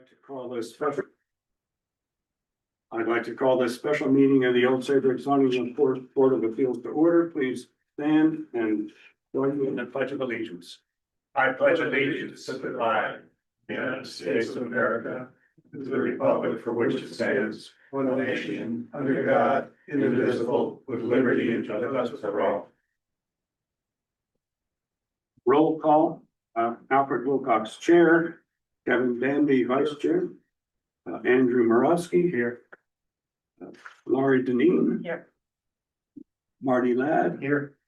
like to call this special. I'd like to call this special meeting of the Old Saybrook zoning board of appeals to order. Please stand and join me in the pledge of allegiance. I pledge allegiance to the flag, of the United States of America, to the republic for which it stands, one nation, under God, indivisible, with liberty and justice for all. Roll call, Alfred Wilcox, chair, Kevin Danby, vice chair, Andrew Morosky here, Laurie Deneen. Here. Marty Ladd. Here.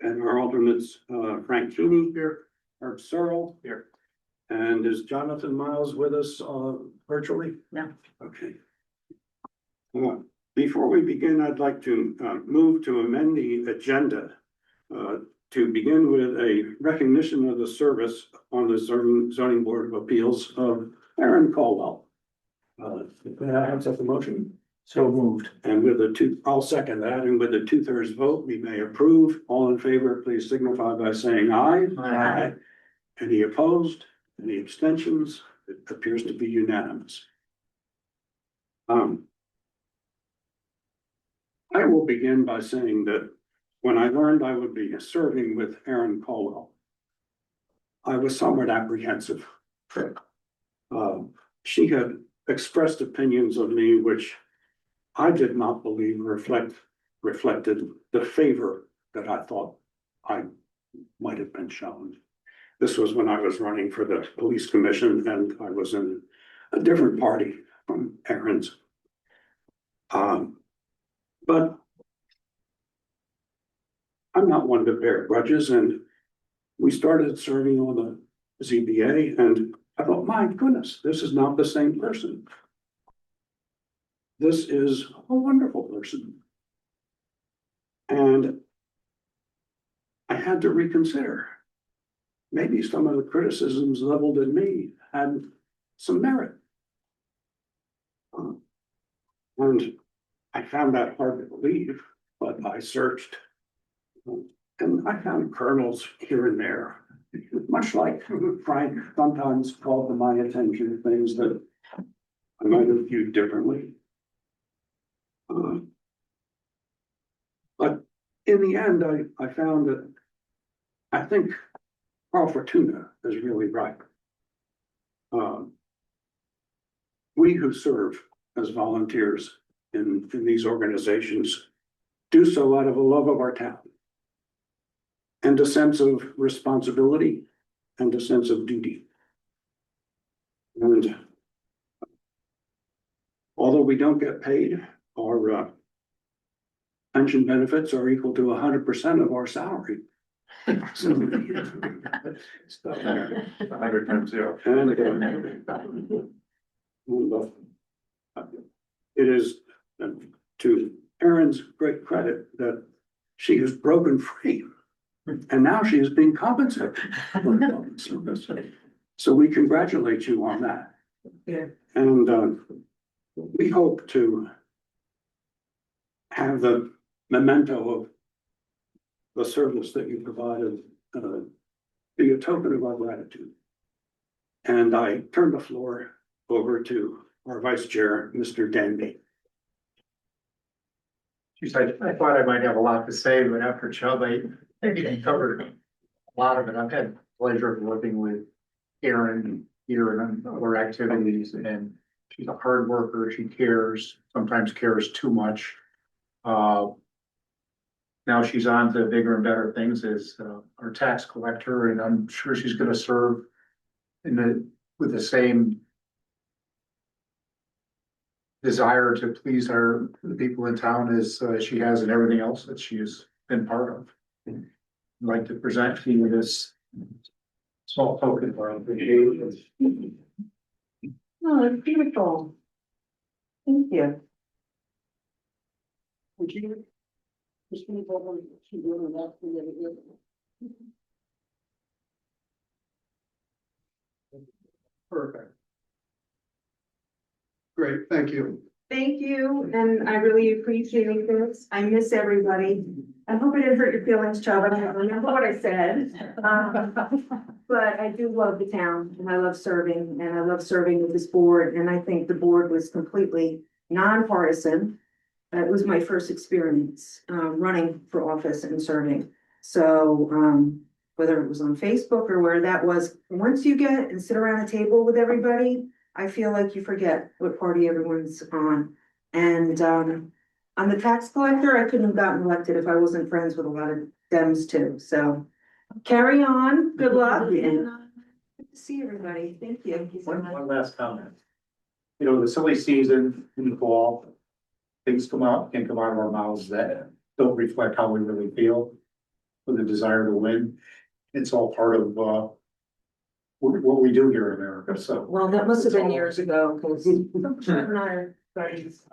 And our alternates, Frank Keeney here, Herb Searle. Here. And is Jonathan Miles with us, virtually? No. Okay. Before we begin, I'd like to, move to amend the agenda, to begin with a recognition of the service on the zoning board of appeals of Aaron Caldwell. May I have such a motion? So moved. And with I'll second that, and with a 2/3 vote, we may approve. All in favor, please signify by saying aye. Aye. Any opposed? Any abstentions? It appears to be unanimous. I will begin by saying that when I learned I would be serving with Aaron Caldwell, I was somewhat apprehensive. She had expressed opinions of me which I did not believe reflected the favor that I thought I might have been shown. This was when I was running for the police commission and I was in a different party from Aaron's. But I'm not one to bear grudges, and we started serving on the ZBA and I thought, my goodness, this is not the same person. This is a wonderful person. And I had to reconsider. Maybe some of the criticisms leveled at me had some merit. And I found that hard to believe, but I searched. And I found kernels here and there, much like Frank sometimes called to my attention things that I might have viewed differently. But in the end, I found that I think Carl Fortuna is really right. We who serve as volunteers in these organizations do so out of a love of our town and a sense of responsibility and a sense of duty. And although we don't get paid, our pension benefits are equal to 100% of our salary. So, 100 times 0. And it is to Erin's great credit that she has broken free. And now she is being compensated for her service. So we congratulate you on that. Yeah. And we hope to have the memento of the service that you provided be a token of our gratitude. And I turn the floor over to our vice chair, Mr. Danby. Geez, I thought I might have a lot to say, but after Chubb, I think he covered a lot of it. I've had the pleasure of working with Erin here and other activities, and she's a hard worker. She cares, sometimes cares too much. Now she's on to bigger and better things as our tax collector, and I'm sure she's going to serve with the same desire to please the people in town as she has in everything else that she has been part of. I'd like to present to you this small token of our appreciation. Oh, that's beautiful. Thank you. Would you? Just leave over, she's doing that for you. Perfect. Great, thank you. Thank you, and I really appreciate this. I miss everybody. I hope I didn't hurt your feelings, Chubb. I don't remember what I said. But I do love the town and I love serving and I love serving with this board. And I think the board was completely nonpartisan. It was my first experience, running for office and serving. So, whether it was on Facebook or where that was, once you get and sit around a table with everybody, I feel like you forget what party everyone's on. And, I'm the tax collector. I couldn't have gotten elected if I wasn't friends with a lot of Dems too. So carry on. Good luck. And good to see everybody. Thank you. One last comment. You know, the silly season in the fall, things can come out of our mouths that don't reflect how we really feel. With the desire to win. It's all part of, what we do here in America, so. Well, that must have been years ago, because Chubb and I are buddies.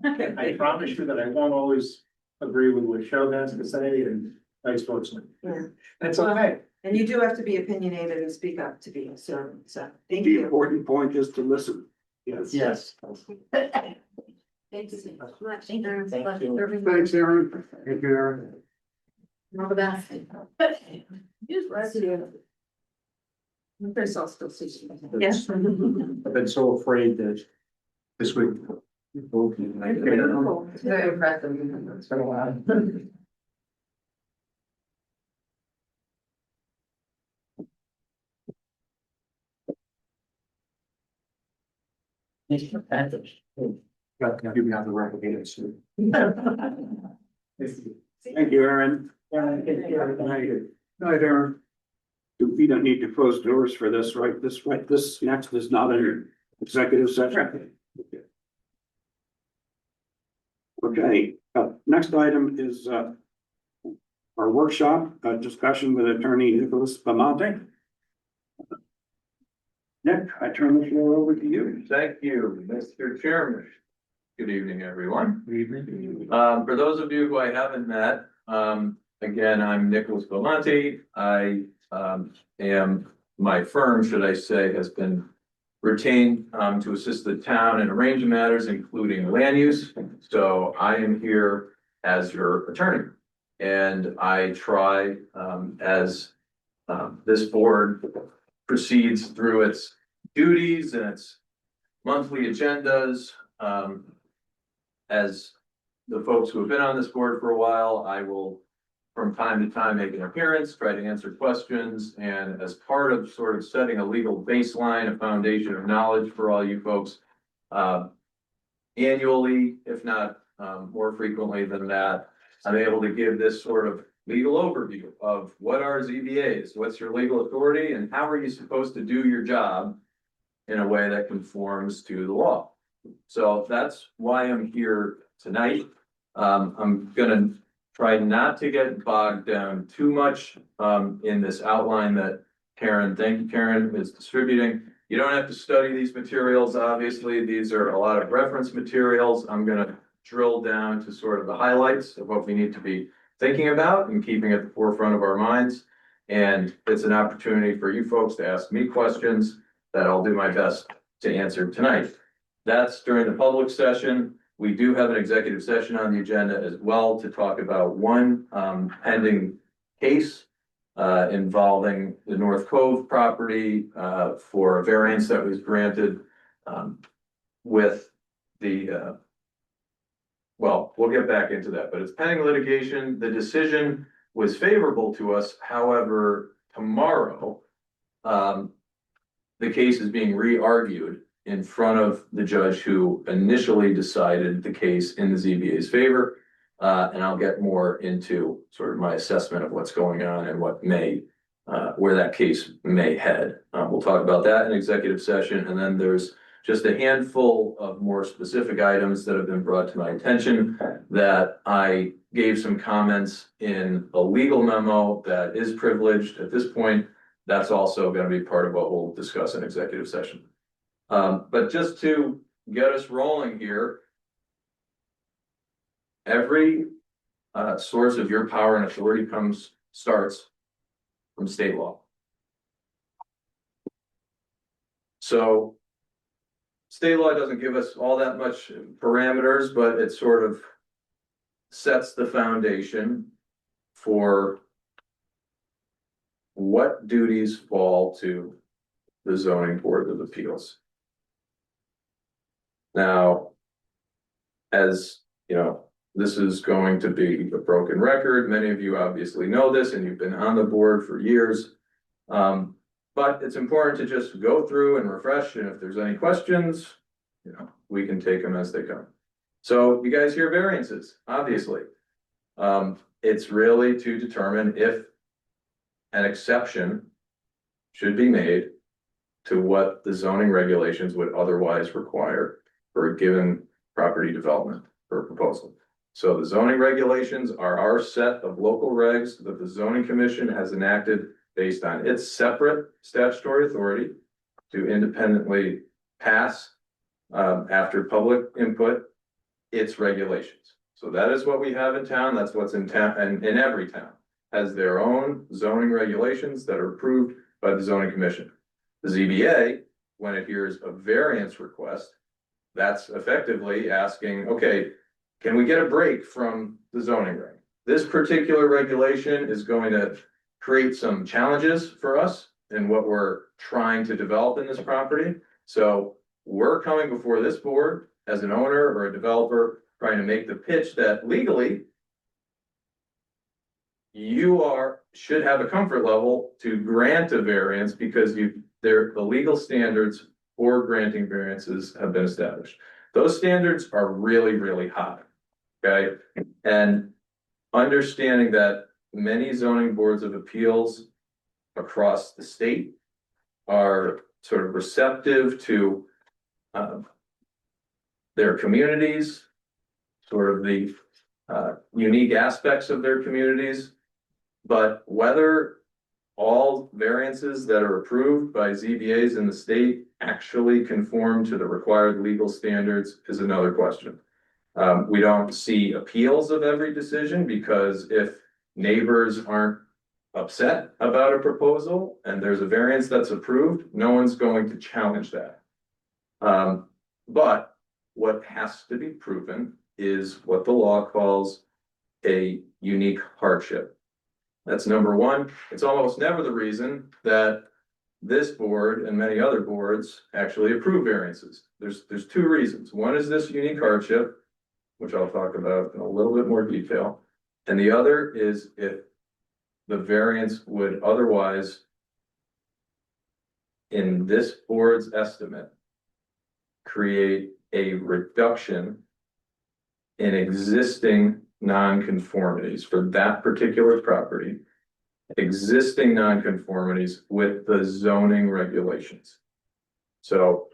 I promise you that I won't always agree with what Cheryl has to say and vice versa. Yeah. It's okay. And you do have to be opinionated and speak up to be a servant, so thank The you. important point is to listen. Yes. Yes. Thank you so much. Thank you. Thanks, Aaron. Thank you, Aaron. All the best. Bless you. Chris, I'll still see you. Yes. I've been so afraid that this week. It's very impressive. It's been a while. Got to be on the record again soon. Thank you, Aaron. Night, Aaron. We don't need to close doors for this, right? This next is not an executive session. Okay, next item is, our workshop, discussion with attorney Nicholas Bamonte. Nick, I turn the floor over to you. Thank you, Mr. Chairman. Good evening, everyone. Good evening. For those of you who I haven't met, again, I'm Nicholas Belmonte. My firm, should I say, has been retained to assist the town in a range of matters, including land use. So I am here as your attorney. And I try, as this board proceeds through its duties and its monthly agendas, as the folks who have been on this board for a while, I will from time to time make an appearance, try to answer questions, and as part of sort of setting a legal baseline, a foundation of knowledge for all you folks, annually, if not more frequently than that, I'm able to give this sort of legal overview of what are ZBAs, what's your legal authority, and how are you supposed to do your job in a way that conforms to the law. So that's why I'm here tonight. I'm gonna try not to get bogged down too much in this outline that Karen, thank you, Karen, is distributing. You don't have to study these materials, obviously. These are a lot of reference materials. I'm gonna drill down to sort of the highlights of what we need to be thinking about and keeping at the forefront of our minds. And it's an opportunity for you folks to ask me questions that I'll do my best to answer tonight. That's during the public session. We do have an executive session on the agenda as well to talk about one pending case involving the North Cove property for a variance that was granted with the well, we'll get back into that, but it's pending litigation. The decision was favorable to us. However, tomorrow, the case is being re-argued in front of the judge who initially decided the case in the ZBA's favor. And I'll get more into sort of my assessment of what's going on and what may, where that case may head. We'll talk about that in executive session. And then there's just a handful of more specific items that have been brought to my attention that I gave some comments in a legal memo that is privileged at this point. That's also going to be part of what we'll discuss in executive session. But just to get us rolling here, every source of your power and authority starts from state law. So state law doesn't give us all that much parameters, but it sort of sets the foundation. for what duties fall to the zoning board of appeals. Now, as you know, this is going to be a broken record. Many of you obviously know this and you've been on the board for years. But it's important to just go through and refresh, and if there's any questions, you know, we can take them as they come. So you guys hear variances, obviously. It's really to determine if an exception should be made to what the zoning regulations would otherwise require for a given property development or proposal. So the zoning regulations are our set of local regs that the zoning commission has enacted based on its separate statutory authority to independently pass, after public input, its regulations. So that is what we have in town. That's what's in town, and in every town has their own zoning regulations that are approved by the zoning commission. The ZBA, when it hears a variance request, that's effectively asking, okay, can we get a break from the zoning reg? This particular regulation is going to create some challenges for us in what we're trying to develop in this property. So we're coming before this board as an owner or a developer, trying to make the pitch that legally you should have a comfort level to grant a variance because the legal standards for granting variances have been established. Those standards are really, really high. Okay, and understanding that many zoning boards of appeals across the state are sort of receptive to their communities, sort of the unique aspects of their communities. But whether all variances that are approved by ZBAs in the state actually conform to the required legal standards is another question. We don't see appeals of every decision because if neighbors aren't upset about a proposal and there's a variance that's approved, no one's going to challenge that. But what has to be proven is what the law calls a unique hardship. That's number one. It's almost never the reason that this board and many other boards actually approve variances. There's two reasons. One is this unique hardship, which I'll talk about in a little bit more detail. And the other is if the variance would otherwise, in this board's estimate, create a reduction in existing nonconformities for that particular property, existing nonconformities with the zoning regulations. So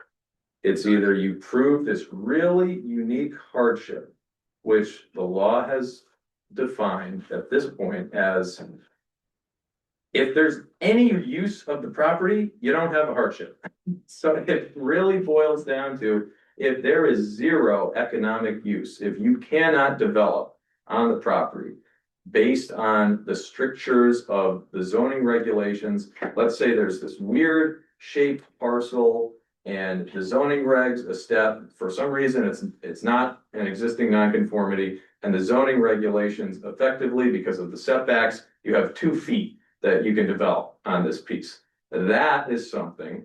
it's either you prove this really unique hardship, which the law has defined at this point as if there's any use of the property, you don't have a hardship. So it really boils down to if there is zero economic use, if you cannot develop on the property based on the strictures of the zoning regulations, let's say there's this weird shaped parcel and the zoning regs a step, for some reason it's not an existing nonconformity, and the zoning regulations effectively, because of the setbacks, you have 2 feet that you can develop on this piece. That is something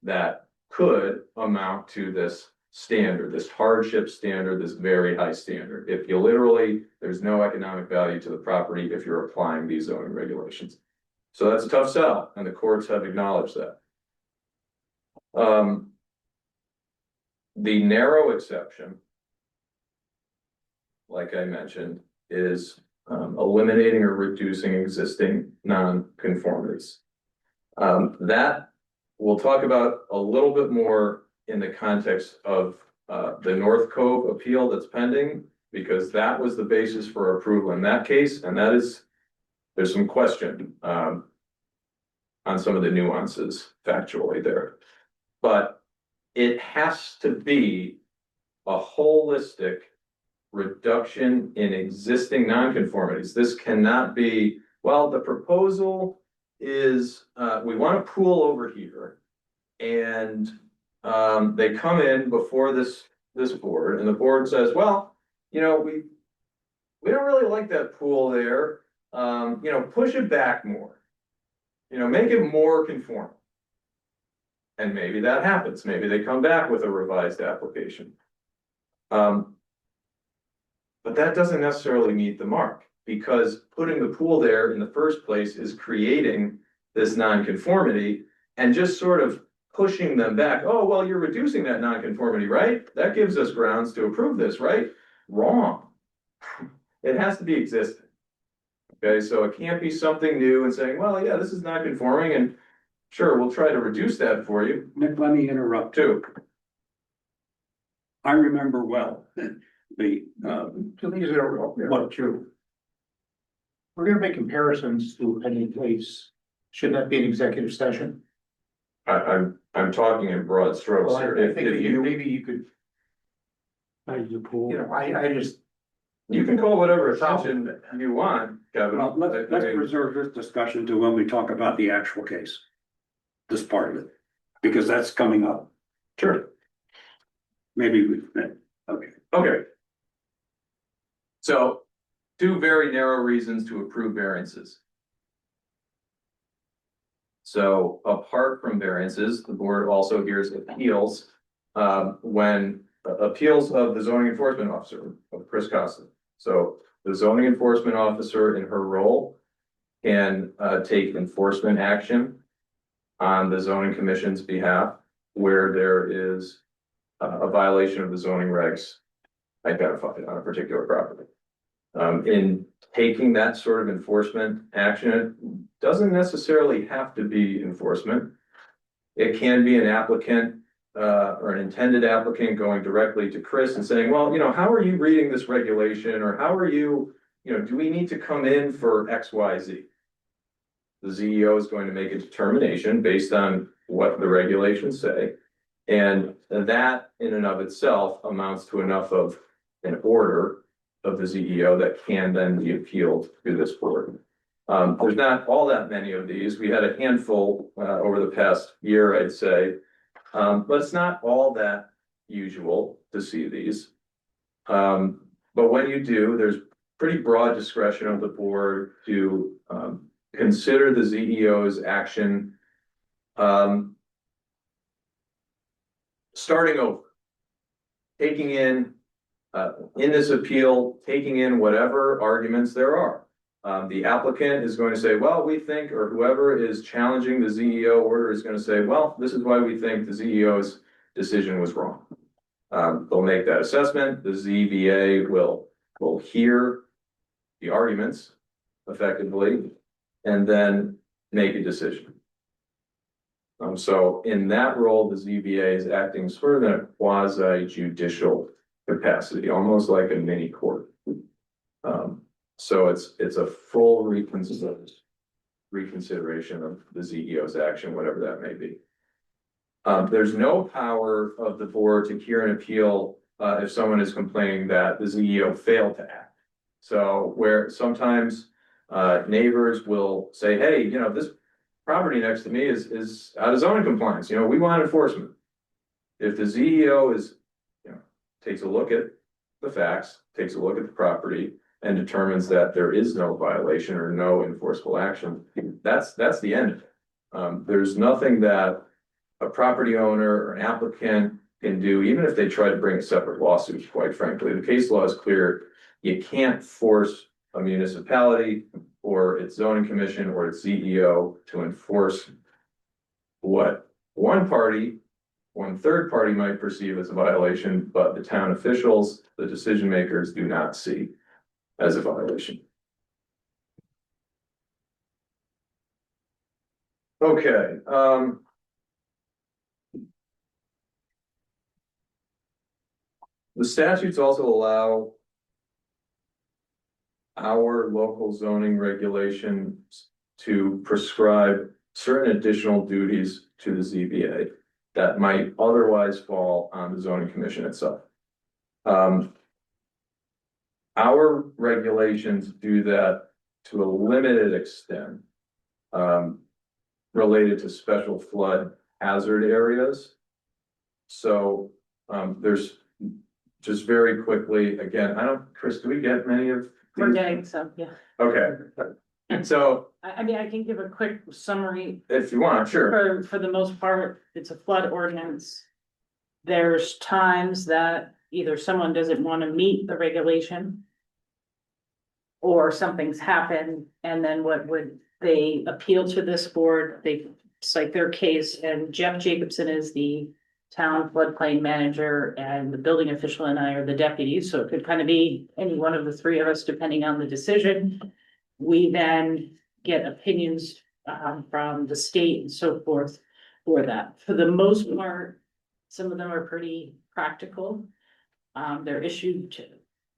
that could amount to this standard, this hardship standard, this very high standard. If you literally, there's no economic value to the property if you're applying these zoning regulations. So that's a tough sell, and the courts have acknowledged that. The narrow exception, like I mentioned, is eliminating or reducing existing non-conformities. That we'll talk about a little bit more in the context of the North Cove appeal that's pending, because that was the basis for approval in that case, and that is, there's some question on some of the nuances factually there. But it has to be a holistic reduction in existing nonconformities. This cannot be, well, the proposal is we want a pool over here, and they come in before this board, and the board says, well, you know, we don't really like that pool there. push it back more. Make it more conforming. And maybe that happens, maybe they come back with a revised application. But that doesn't necessarily meet the mark, because putting the pool there in the first place is creating this nonconformity and just sort of pushing them back. Oh, well, you're reducing that nonconformity, right? That gives us grounds to approve this, right? Wrong. It has to be existing. Okay, so it can't be something new and saying, well, yeah, this is not conforming, and sure, we'll try to reduce that for you Nick, let me interrupt. too. I remember well, the, Two things that are, what, true. We're gonna make comparisons to any case. Should that be an executive session? I'm talking in broad strokes Well, I here. think If that you, maybe you could, the pool. I just, you can call whatever attention you want, Kevin. Well, let's reserve this discussion to when we talk about the actual case. This part of it, because that's coming up. Sure. Maybe okay. Okay. So, two very narrow reasons to approve variances. So apart from variances, the board also hears appeals, when appeals of the zoning enforcement officer, of Chris Costa. So the zoning enforcement officer in her role can take enforcement action on the zoning commission's behalf where there is a violation of the zoning regs identified on a particular property. In taking that sort of enforcement action, it doesn't necessarily have to be enforcement. It can be an applicant or an intended applicant going directly to Chris and saying, well, how are you reading this regulation, or how are you, do we need to come in for X, Y, Z? The CEO is going to make a determination based on what the regulations say. And that in and of itself amounts to enough of an order of the CEO that can then be appealed to this board. There's not all that many of these. We had a handful over the past year, I'd say, but it's not all that usual to see these. But when you do, there's pretty broad discretion of the board to consider the CEO's action starting over, taking in this appeal, taking in whatever arguments there are. The applicant is going to say, well, we think, or whoever is challenging the CEO order is going to say, well, this is why we think the CEO's decision was wrong. They'll make that assessment. The ZBA will hear the arguments effectively and then make a decision. So in that role, the ZBA is acting sort of in a quasi judicial capacity, almost like a mini court. So it's a full reconsideration of the CEO's action, whatever that may be. There's no power of the board to hear an appeal if someone is complaining that the CEO failed to act. So where sometimes neighbors will say, hey, this property next to me is out of zoning compliance, we want enforcement. If the CEO is, takes a look at the facts, takes a look at the property, and determines that there is no violation or no enforceable action, that's the end of it. There's nothing that a property owner or an applicant can do, even if they try to bring a separate lawsuit, quite frankly. The case law is clear. You can't force a municipality or its zoning commission or its CEO to enforce what one third party might perceive as a violation, but the town officials, the decision makers, do not see as a violation. Okay. The statutes also allow our local zoning regulations to prescribe certain additional duties to the ZBA that might otherwise fall on the zoning commission itself. Our regulations do that to a limited extent, related to special flood hazard areas. So there's just very quickly, again, Chris, do we get many of We're getting some, yeah. Okay. So I mean, I can give a quick summary. if you want, sure. For the most part, it's a flood ordinance. There's times that either someone doesn't want to meet the regulation. Or something's happened, and then what would they appeal to this board, they cite their case, and Jeff Jacobson is the town floodplain manager, and the building official and I are the deputies, so it could kind of be any one of the three of us, depending on the decision. We then get opinions from the state and so forth for that. For the most part, some of them are pretty practical. They're issued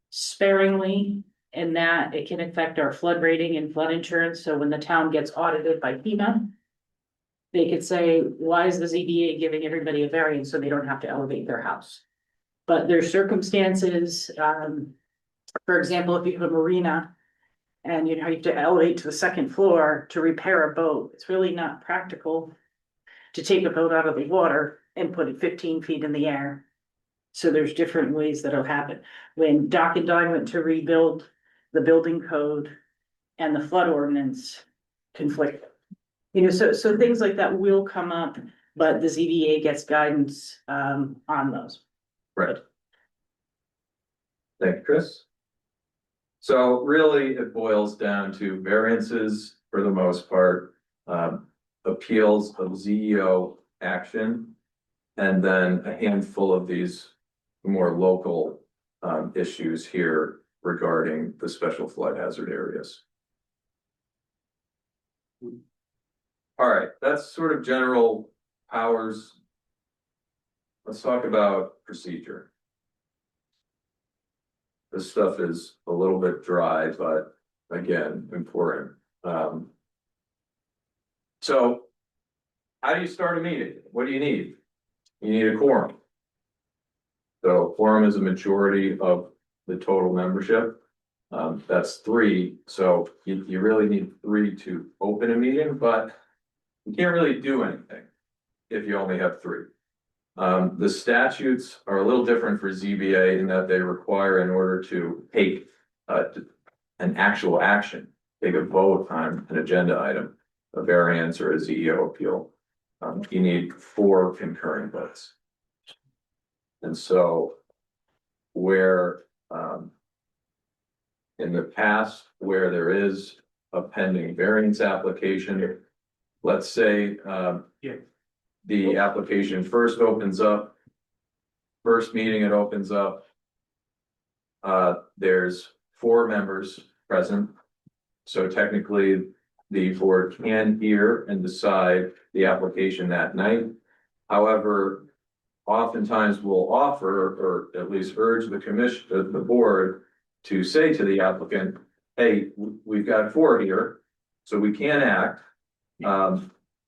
sparingly in that it can affect our flood rating and flood insurance. So when the town gets audited by FEMA, they could say, why is the ZBA giving everybody a variance so they don't have to elevate their house? But there's circumstances, for example, if you have a marina and you have to elevate to the second floor to repair a boat, it's really not practical to take a boat out of the water and put it 15 feet in the air. So there's different ways that'll happen. When Doc and Don went to rebuild the building code and the flood ordinance conflict. You know, so things like that will come up, but the ZBA gets guidance on those. Right. Thank you, Chris. So really, it boils down to variances for the most part, appeals of ZEO action, and then a handful of these more local issues here regarding the special flood hazard areas. All right, that's sort of general powers. Let's talk about procedure. This stuff is a little bit dry, but again, important. So how do you start a meeting? What do you need? You need a quorum. So a quorum is a majority of the total membership. That's 3. So you really need 3 to open a meeting, but you can't really do anything if you only have 3. The statutes are a little different for ZBA in that they require, in order to take an actual action, take a vote on an agenda item, a variance or a ZEO appeal, you need 4 concurring votes. And so where in the past, where there is a pending variance application, let's say the application first opens up, first meeting it opens up, there's 4 members present. So technically, the board can hear and decide the application that night. However, oftentimes we'll offer, or at least urge the commission, the board, to say to the applicant, hey, we've got 4 here, so we can act.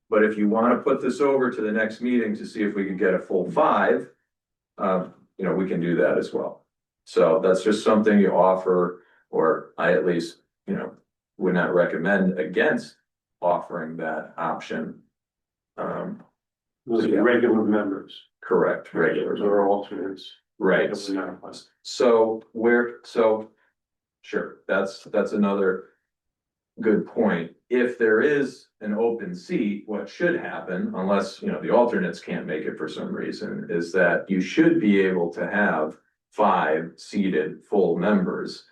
But if you want to put this over to the next meeting to see if we can get a full 5, you know, we can do that as well. So that's just something you offer, or I at least, you know, would not recommend against offering that option. Those are regular members. Correct, regulars Or alternates. right. So sure, that's another good point. If there is an open seat, what should happen, unless, you know, the alternates can't make it for some reason, is that you should be able to have 5 seated full members,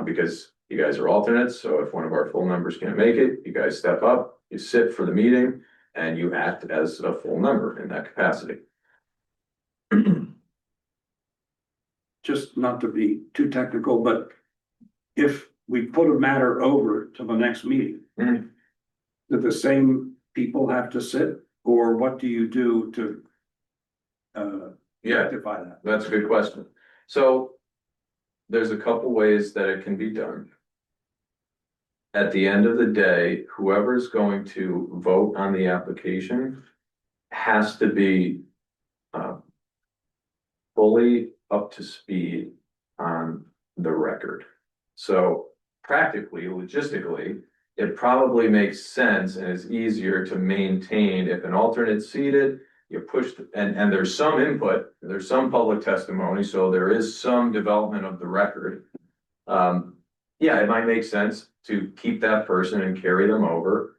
because you guys are alternates. So if one of our full members can't make it, you guys step up, you sit for the meeting, and you act as a full member in that capacity. Just not to be too technical, but if we put a matter over to the next meeting, Mhm. do the same people have to sit, or what do you do to Yeah, rectify that? that's a good question. So there's a couple ways that it can be done. At the end of the day, whoever's going to vote on the application has to be fully up to speed on the record. So practically, logistically, it probably makes sense and is easier to maintain if an alternate's seated, you push, and there's some input, there's some public testimony, so there is some development of the record. yeah, it might make sense to keep that person and carry them over.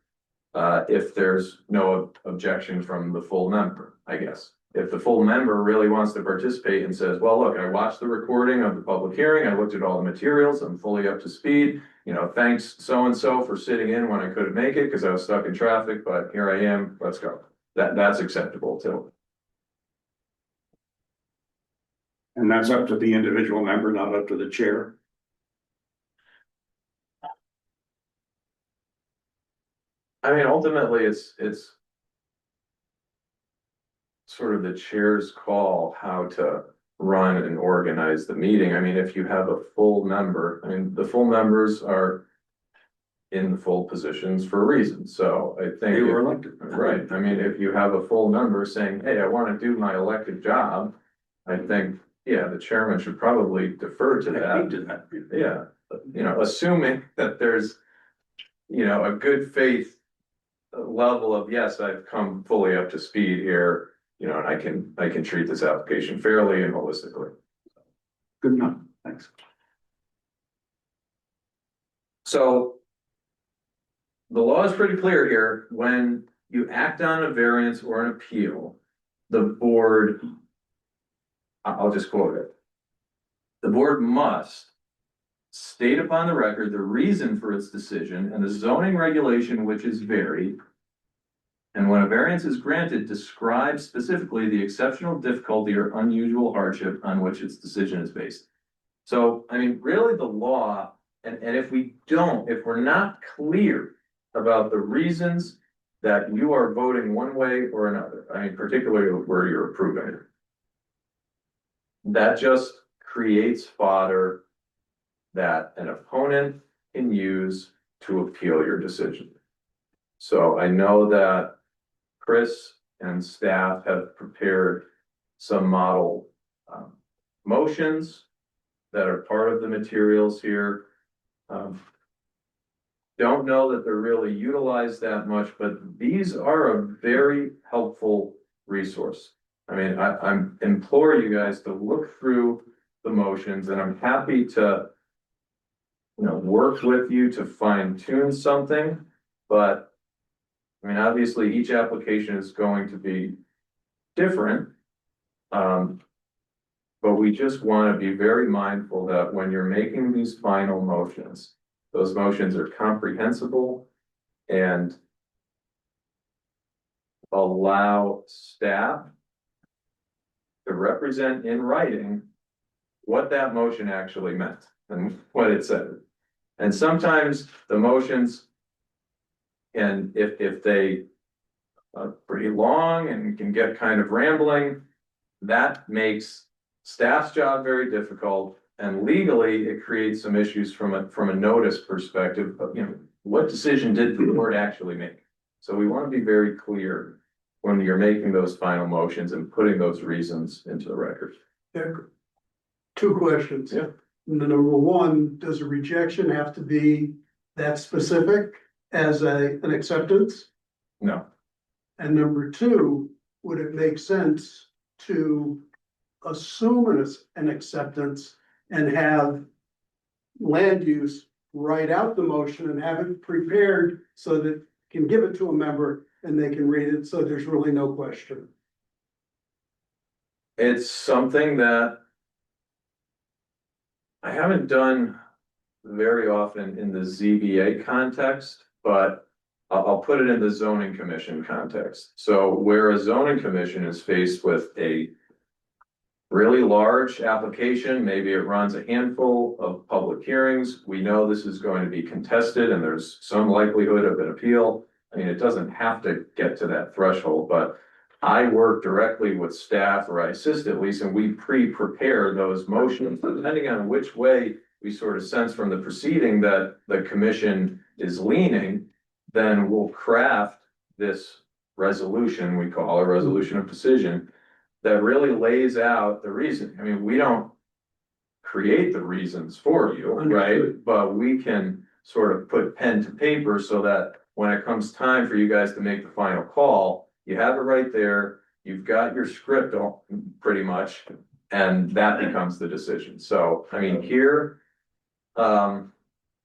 If there's no objection from the full member, I guess. If the full member really wants to participate and says, well, look, I watched the recording of the public hearing, I looked at all the materials, I'm fully up to speed. You know, thanks so-and-so for sitting in when I couldn't make it because I was stuck in traffic, but here I am, let's go. That's acceptable too. And that's up to the individual member, not up to the chair. I mean, ultimately, it's sort of the chair's call how to run and organize the meeting. I mean, if you have a full member, I mean, the full members are in the full positions for a reason. So I think, They were elected. right, I mean, if you have a full member saying, hey, I want to do my elected job, I think, yeah, the chairman should probably defer to I hate that. to that. Yeah, you know, assuming that there's, you know, a good faith level of, yes, I've come fully up to speed here, you know, and I can treat this application fairly and holistically. Good enough, thanks. So the law is pretty clear here. When you act on a variance or an appeal, the board, I'll just quote it. The board must state upon the record the reason for its decision and the zoning regulation which is varied. And when a variance is granted, describe specifically the exceptional difficulty or unusual hardship on which its decision is based. So, I mean, really the law, and if we're not clear about the reasons that you are voting one way or another, I mean, particularly where you're approving it, that just creates fodder that an opponent can use to appeal your decision. So I know that Chris and staff have prepared some model motions that are part of the materials here. Don't know that they're really utilized that much, but these are a very helpful resource. I mean, I implore you guys to look through the motions, and I'm happy to, you know, work with you to fine tune something, but I mean, obviously each application is going to be different. But we just want to be very mindful that when you're making these final motions, those motions are comprehensible and allow staff to represent in writing what that motion actually meant and what it said. And sometimes the motions, and if they are pretty long and can get kind of rambling, that makes staff's job very difficult. And legally, it creates some issues from a notice perspective of, you know, what decision did the board actually make? So we want to be very clear when you're making those final motions and putting those reasons into the record. Yeah. Two questions. Yeah. Number one, does a rejection have to be that specific as an acceptance? No, And number two, would it make sense to assume an acceptance and have land use write out the motion and have it prepared so that can give it to a member and they can read it, so there's really no question? it's something that I haven't done very often in the ZBA context, but I'll put it in the zoning commission context. So where a zoning commission is faced with a really large application, maybe it runs a handful of public hearings. We know this is going to be contested and there's some likelihood of an appeal. I mean, it doesn't have to get to that threshold, but I work directly with staff, or I assist at least, and we pre-prepare those motions, depending on which way we sort of sense from the proceeding that the commission is leaning, then we'll craft this resolution, we call a resolution of decision, that really lays out the reason. I mean, we don't create the reasons for you, right? Understood. But we can sort of put pen to paper so that when it comes time for you guys to make the final call, you have it right there, you've got your script all, pretty much, and that becomes the decision. So, I mean, here,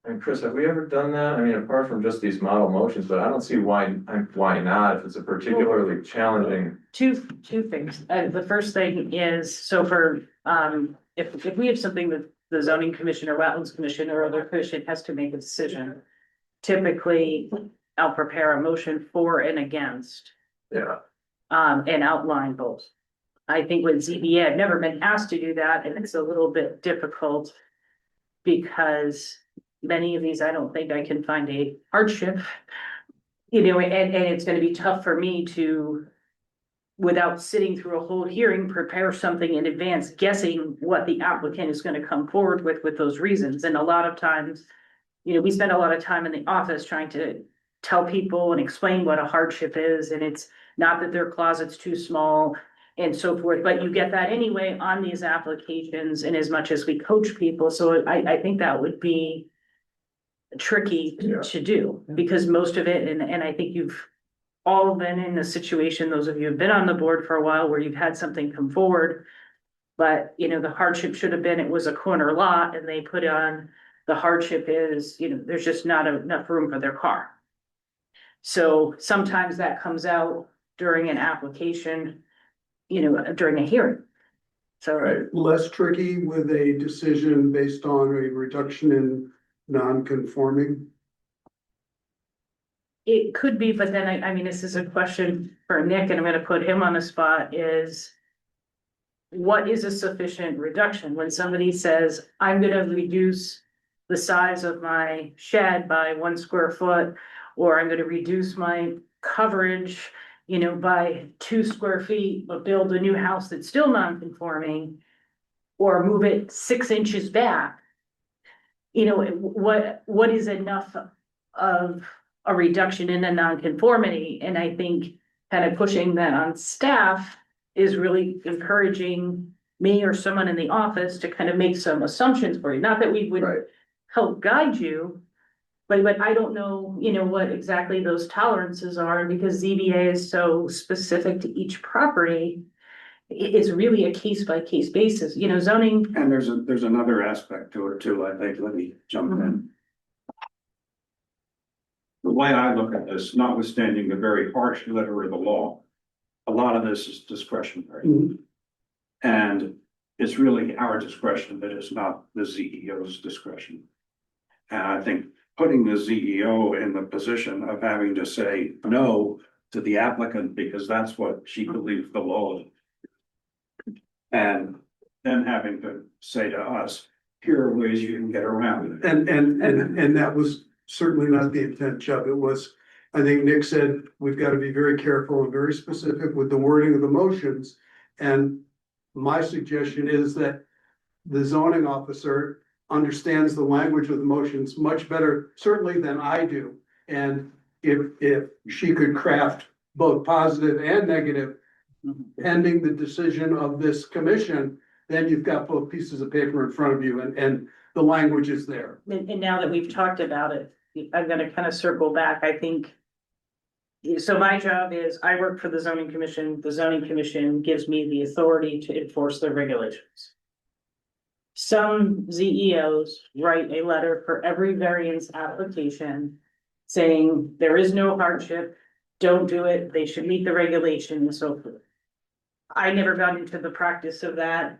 And Chris, have we ever done that? I mean, apart from just these model motions, but I don't see why not, if it's a particularly challenging. Two things. The first thing is, so for, if we have something that the zoning commission or wetlands commission or other commission has to make a decision. Typically, I'll prepare a motion for and against, Yeah. and outline both. I think with ZBA, I've never been asked to do that, and it's a little bit difficult. Because many of these, I don't think I can find a hardship. You know, and it's gonna be tough for me to, without sitting through a whole hearing, prepare something in advance, guessing what the applicant is gonna come forward with those reasons. And a lot of times, you know, we spend a lot of time in the office trying to tell people and explain what a hardship is, and it's not that their closet's too small and so forth, but you get that anyway on these applications, and as much as we coach people, so I think that would be tricky Yeah. to do, because most of it, and I think you've all been in a situation, those of you who've been on the board for a while, where you've had something come forward. But, you know, the hardship should have been, it was a corner lot, and they put on, the hardship is, you know, there's just not enough room for their car. So sometimes that comes out during an application, you know, during a hearing. So. Right. Less tricky with a decision based on a reduction in non-conforming. It could be, but then I mean, this is a question for Nick, and I'm gonna put him on the spot, is. What is a sufficient reduction? When somebody says, I'm gonna reduce the size of my shed by 1 square foot, or I'm gonna reduce my coverage, you know, by 2 square feet, but build a new house that's still non-conforming, or move it 6 inches back. You know, what is enough of a reduction in a non-conformity? And I think kind of pushing that on staff is really encouraging me or someone in the office to kind of make some assumptions for you. Not that we would Right. help guide you, but I don't know, you know, what exactly those tolerances are, because ZBA is so specific to each property. It's really a case by case basis, you know, zoning. And there's another aspect to it too, I think, let me jump in. The way I look at this, notwithstanding the very harsh letter of the law, a lot of this is discretionary. And it's really our discretion, that it's not the ZEO's discretion. And I think putting the ZEO in the position of having to say no to the applicant because that's what she believes the law is. And then having to say to us, here are ways you can get around it. And that was certainly not the intent, Chubb. It was, I think Nick said, we've got to be very careful and very specific with the wording of the motions. And my suggestion is that the zoning officer understands the language of the motions much better, certainly than I do. And if she could craft both positive and negative, pending the decision of this commission, then you've got both pieces of paper in front of you and the language is there. And now that we've talked about it, I'm gonna kind of circle back, I think. So my job is, I work for the zoning commission gives me the authority to enforce their regulations. Some ZEOs write a letter for every variance application saying there is no hardship, don't do it, they should meet the regulation and so forth. I never got into the practice of that.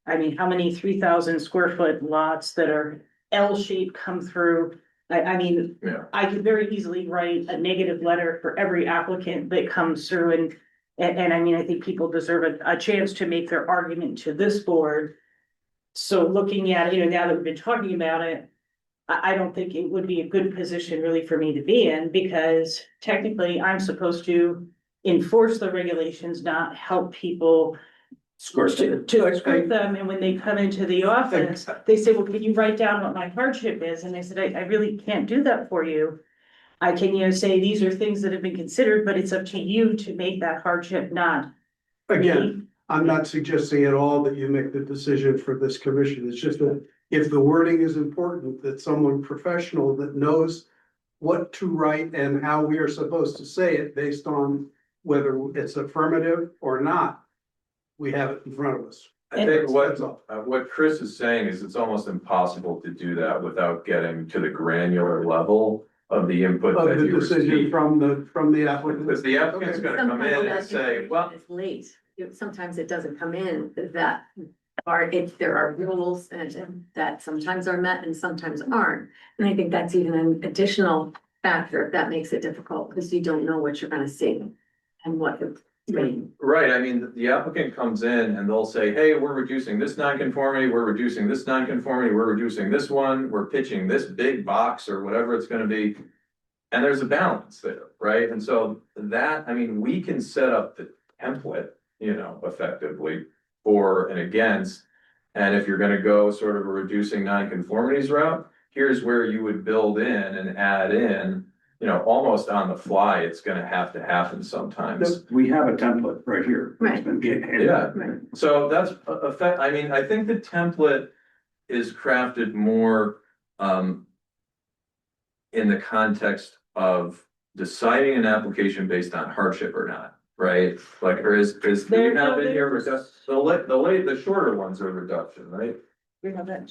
I mean, how many 3,000 square foot lots that are L-shaped come through? I mean, Yeah. I could very easily write a negative letter for every applicant that comes through, and I mean, I think people deserve a chance to make their argument to this board. So looking at, you know, now that we've been talking about it, I don't think it would be a good position really for me to be in, because technically I'm supposed to enforce the regulations, not help people to skirt them. And when they come into the office, they say, well, can you write down what my hardship is? And I said, I really can't do that for you. I can, you know, say these are things that have been considered, but it's up to you to make that hardship not. Again, I'm not suggesting at all that you make the decision for this commission. It's just that if the wording is important, that someone professional that knows what to write and how we are supposed to say it based on whether it's affirmative or not, we have it in front of us. I think what Chris is saying is it's almost impossible to do that without getting to the granular level of the input Of that the you decision receive. from the applicant. Because the applicant's gonna come in and Sometimes say, well, it's late. Sometimes it doesn't come in that, or if there are rules and that sometimes are met and sometimes aren't. And I think that's even an additional factor that makes it difficult because you don't know what you're gonna see and what it's mean. right, I mean, the applicant comes in and they'll say, hey, we're reducing this nonconformity, we're reducing this nonconformity, we're reducing this one, we're pitching this big box or whatever it's gonna be. And there's a balance there, right? And so that, I mean, we can set up the template, effectively for and against. And if you're gonna go sort of a reducing nonconformities route, here's where you would build in and add in, almost on the fly, it's gonna have to happen sometimes. We have a template right here. Right. It's been handed. Yeah. Right. So that's I mean, I think the template is crafted more, in the context of deciding an application based on hardship or not, right? Like, or do you have in here, the shorter ones are reduction, right? We have that.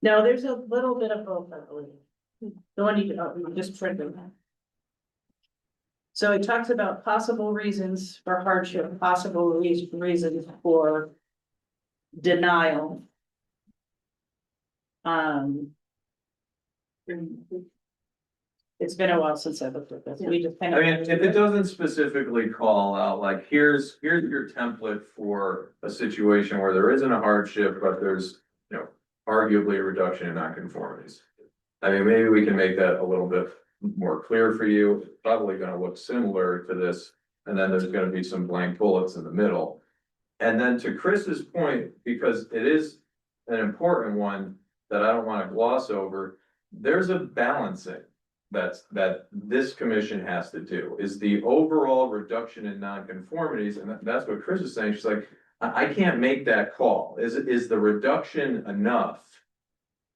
No, there's a little bit of both, I believe. The one you just printed. So it talks about possible reasons for hardship, possible reasons for denial. It's been a while since I've looked at this. We just kind I of. mean, if it doesn't specifically call out, like, here's your template for a situation where there isn't a hardship, but there's, arguably a reduction in nonconformities. I mean, maybe we can make that a little bit more clear for you. It's probably gonna look similar to this, and then there's gonna be some blank bullets in the middle. And then to Chris's point, because it is an important one that I don't wanna gloss over, there's a balancing that this commission has to do, is the overall reduction in nonconformities, and that's what Chris is saying. She's like, I can't make that call. Is the reduction enough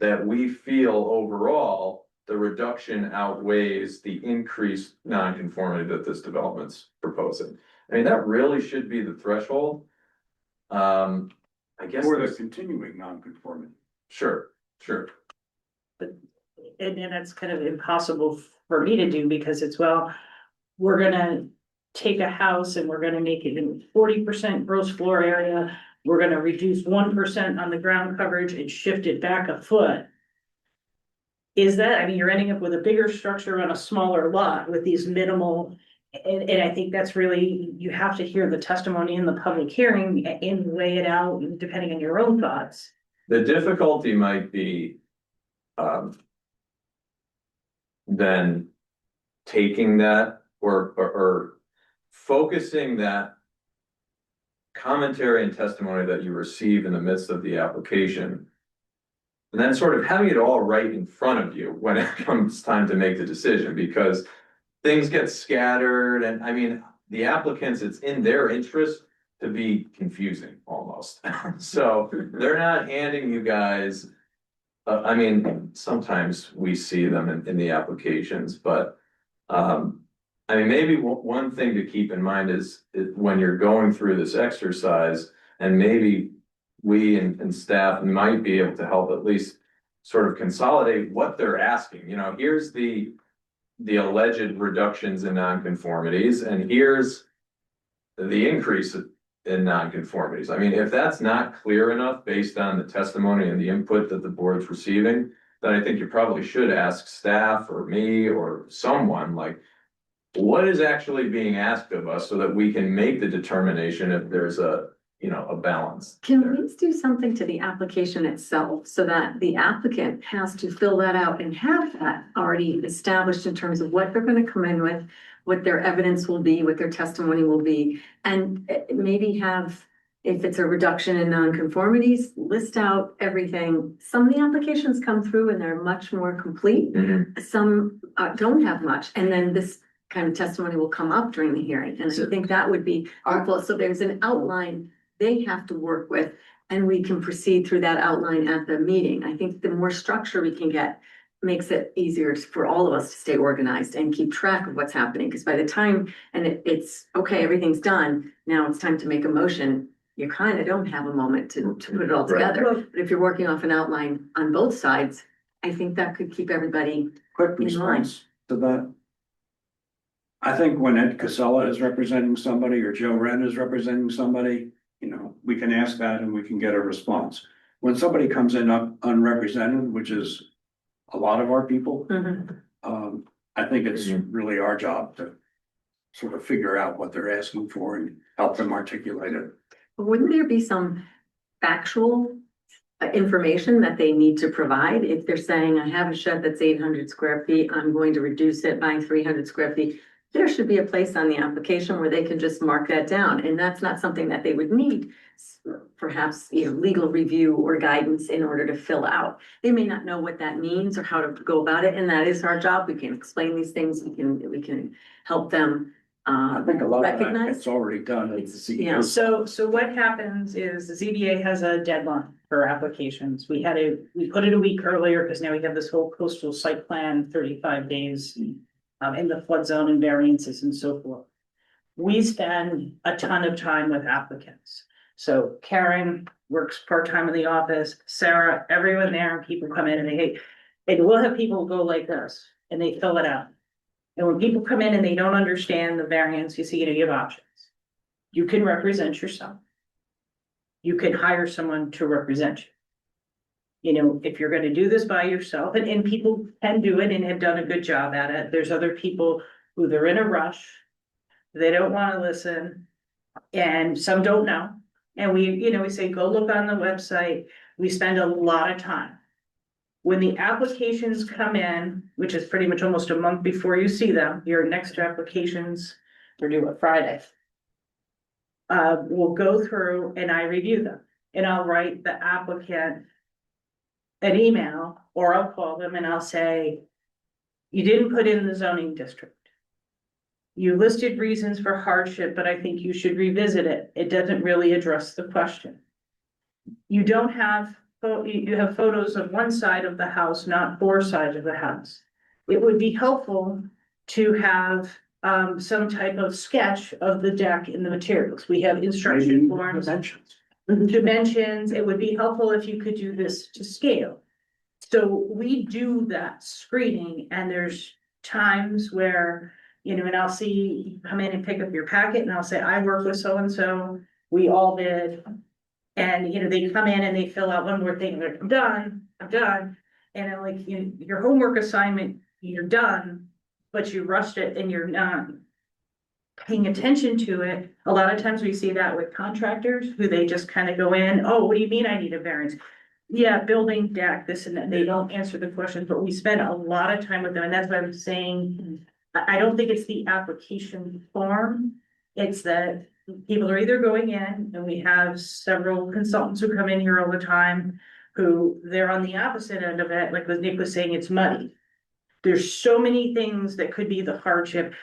that we feel overall the reduction outweighs the increased nonconformity that this development's proposing? I mean, that really should be the threshold. I guess. Or the continuing nonconformity. Sure. And that's kind of impossible for me to do because it's, well, we're gonna take a house and we're gonna make it in 40% gross floor area. We're gonna reduce 1% on the ground coverage and shift it back a foot. Is that, I mean, you're ending up with a bigger structure on a smaller lot with these minimal, and I think that's really, you have to hear the testimony in the public hearing and weigh it out depending on your own thoughts. The difficulty might be, then taking that or focusing that commentary and testimony that you receive in the midst of the application, and then sort of having it all right in front of you when it comes time to make the decision, because things get scattered, and I mean, the applicants, it's in their interest to be confusing almost. So they're not handing you guys, I mean, sometimes we see them in the applications, but I mean, maybe one thing to keep in mind is when you're going through this exercise, and maybe we and staff might be able to help at least sort of consolidate what they're asking. Here's the alleged reductions in nonconformities, and here's the increase in nonconformities. I mean, if that's not clear enough based on the testimony and the input that the board's receiving, then I think you probably should ask staff or me or someone, like, what is actually being asked of us so that we can make the determination if there's a balance. Can there. we do something to the application itself so that the applicant has to fill that out and have that already established in terms of what they're gonna come in with, what their evidence will be, what their testimony will be, and maybe have, if it's a reduction in nonconformities, list out everything. Some of the applications come through and they're much more complete. Mhm. Some don't have much, and then this kind of testimony will come up during the hearing, and I think that would be helpful. So there's an outline they have to work with, and we can proceed through that outline at the meeting. I think the more structure we can get, makes it easier for all of us to stay organized and keep track of what's happening, because by the time, and it's, okay, everything's done, now it's time to make a motion, you kind of don't have a moment to put it all Right. together. But if you're working off an outline on both sides, I think that could keep everybody, Quick In line. response to that. I think when Ed Casella is representing somebody or Joe Wren is representing somebody, you know, we can ask that and we can get a response. When somebody comes in unrepresented, which is a lot of our people, I think it's really our job to sort of figure out what they're asking for and help them articulate it. wouldn't there be some factual information that they need to provide? If they're saying, I have a shed that's 800 square feet, I'm going to reduce it by 300 square feet. There should be a place on the application where they can just mark that down, and that's not something that they would need. Perhaps, legal review or guidance in order to fill out. They may not know what that means or how to go about it, and that is our job. We can explain these things, we can help them. I think a lot of that Recognize? it's already done at the Yeah. CEO. So what happens is the ZBA has a deadline for applications. We put it a week earlier because now we have this whole coastal site plan, 35 days. In the flood zone and variances and so forth. We spend a ton of time with applicants. So Karen works part-time in the office, Sarah, everyone there, and people come in and and we'll have people go like this and they fill it out. And when people come in and they don't understand the variance, you have options. You can represent yourself. You can hire someone to represent you. If you're gonna do this by yourself, and people can do it and have done a good job at it, there's other people who they're in a rush. They don't wanna listen, and some don't know. And we say, go look on the website. We spend a lot of time. When the applications come in, which is pretty much almost a month before you see them, your next applications are due on Friday. We'll go through and I review them, and I'll write the applicant an email, or I'll call them and I'll say, you didn't put in the zoning district. You listed reasons for hardship, but I think you should revisit it. It doesn't really address the question. You don't have, you have photos of one side of the house, not four sides of the house. It would be helpful to have some type of sketch of the deck in the materials. We have instruction forms. Dimensions, it would be helpful if you could do this to scale. So we do that screening, and there's times where, and I'll see you come in and pick up your packet and I'll say, I work with so-and-so, we all did. And, they come in and they fill out one more thing, like, I'm done. And I'm like, your homework assignment, you're done, but you rushed it and you're not paying attention to it. A lot of times we see that with contractors who they just kind of go in, oh, what do you mean I need a variance? Yeah, building deck, this and that. They don't answer the questions, but we spend a lot of time with them. And that's what I'm saying. I don't think it's the application form. It's that people are either going in, and we have several consultants who come in here all the time who they're on the opposite end of it. Like Nick was saying, it's muddy. There's so many things that could be the hardship.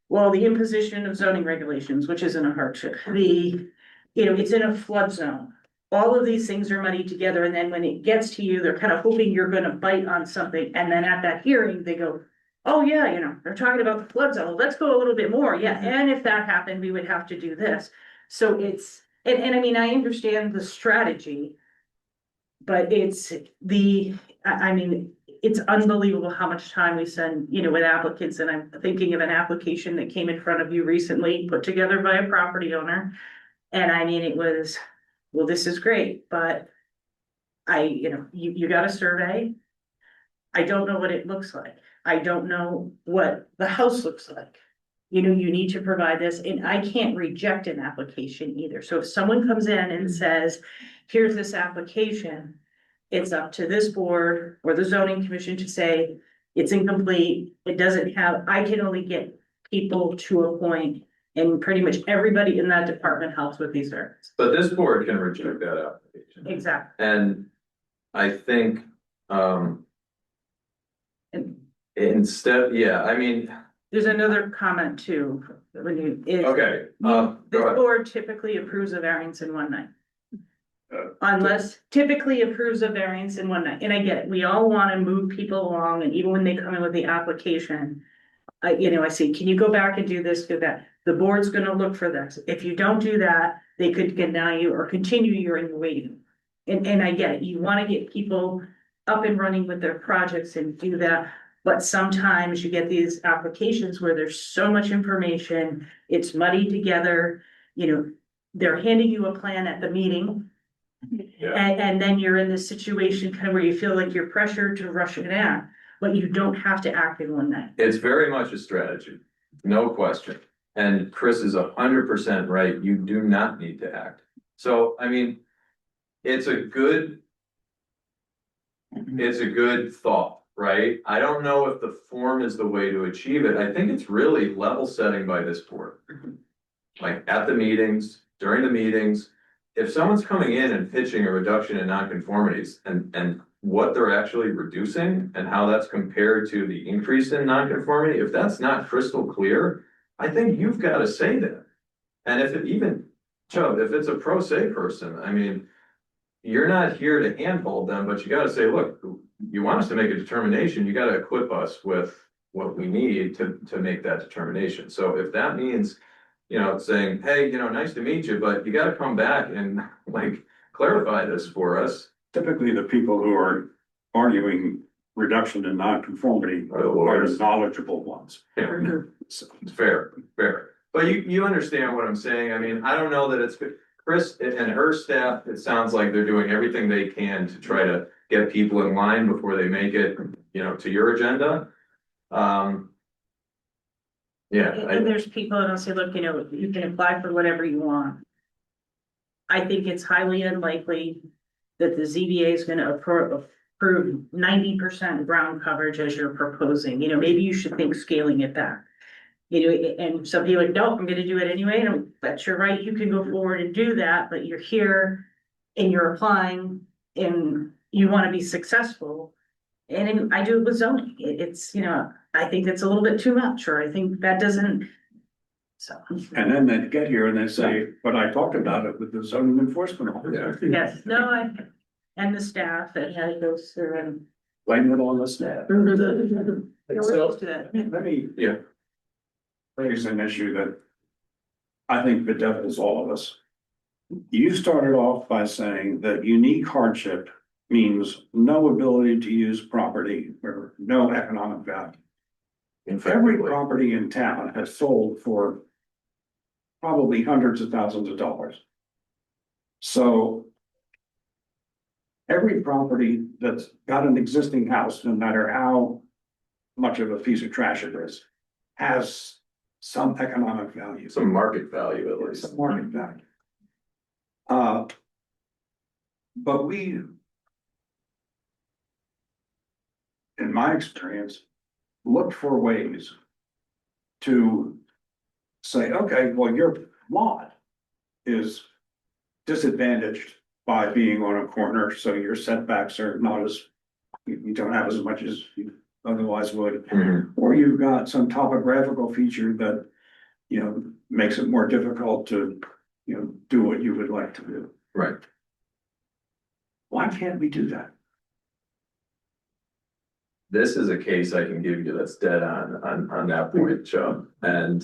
Well, the imposition of zoning regulations, which isn't a hardship, it's in a flood zone. All of these things are muddied together, and then when it gets to you, they're kind of hoping you're gonna bite on something, and then at that hearing, they go, oh yeah, they're talking about the flood zone, let's go a little bit more, yeah, and if that happened, we would have to do this. So it's, and I mean, I understand the strategy, but it's it's unbelievable how much time we spend, with applicants, and I'm thinking of an application that came in front of you recently, put together by a property owner. And it was, well, this is great, but you got a survey. I don't know what it looks like. I don't know what the house looks like. You need to provide this, and I can't reject an application either. So if someone comes in and says, here's this application, it's up to this board or the zoning commission to say it's incomplete. It doesn't have, I can only get people to a point, and pretty much everybody in that department helps with these variants. But this board can reject that application. Exactly. And I think, And instead, there's another comment too, when okay, this go ahead. board typically approves a variance in one night. Unless typically approves a variance in one night, and I get it, we all wanna move people along, and even when they come in with the application. I say, can you go back and do this, do that, the board's gonna look for this, if you don't do that, they could deny you or continue your in waiting. And I get it, you wanna get people up and running with their projects and do that. But sometimes you get these applications where there's so much information, it's muddied together, they're handing you a plan at the meeting. Yeah. And then you're in this situation kind of where you feel like you're pressured to rush it out, but you don't have to act in one night. It's very much a strategy, no question. And Chris is 100% right, you do not need to act. So, I mean, it's a good thought, right? I don't know if the form is the way to achieve it. I think it's really level setting by this board. Like at the meetings, during the meetings, if someone's coming in and pitching a reduction in nonconformities and what they're actually reducing and how that's compared to the increase in nonconformity, if that's not crystal clear, I think you've got to say that. And if it even, Chubb, if it's a pro se person, I mean, you're not here to handhold them, but you gotta say, look, you want us to make a determination, you gotta equip us with what we need to make that determination. So if that means, saying, hey, nice to meet you, but you gotta come back and like clarify this for us. Typically, the people who are arguing reduction in nonconformity are the knowledgeable ones. Yeah, it's fair. But you understand what I'm saying. I mean, I don't know that it's Chris and her staff, it sounds like they're doing everything they can to try to get people in line before they make it, to your agenda. Yeah. And there's people that'll say, look, you can apply for whatever you want. I think it's highly unlikely that the ZBA is gonna approve 90% ground coverage as you're proposing, maybe you should think scaling it back. And some people are like, no, I'm gonna do it anyway, and that's your right, you can go forward and do that, but you're here and you're applying and you wanna be successful. And I do it with zoning, it's, I think that's a little bit too much, or I think that doesn't. So. And then they get here and they say, but I talked about it with the zoning enforcement officer. Yes, no, and the staff that had to go through and. Blame it on the staff. We're used to that. Let me Yeah. raise an issue that I think bedevils all of us. You started off by saying that unique hardship means no ability to use property or no economic value. Every property in town has sold for probably hundreds of thousands of dollars. So every property that's got an existing house, no matter how much of a piece of trash it is, has some economic value. Some market value at least. Some market value. But we, in my experience, look for ways to say, okay, well, your lot is disadvantaged by being on a corner, so your setbacks are not as, you don't have as much as you otherwise would. Or you've got some topographical feature that, makes it more difficult to, do what you would like to do. Right. Why can't we do that? This is a case I can give you that's dead on that point, Chubb. And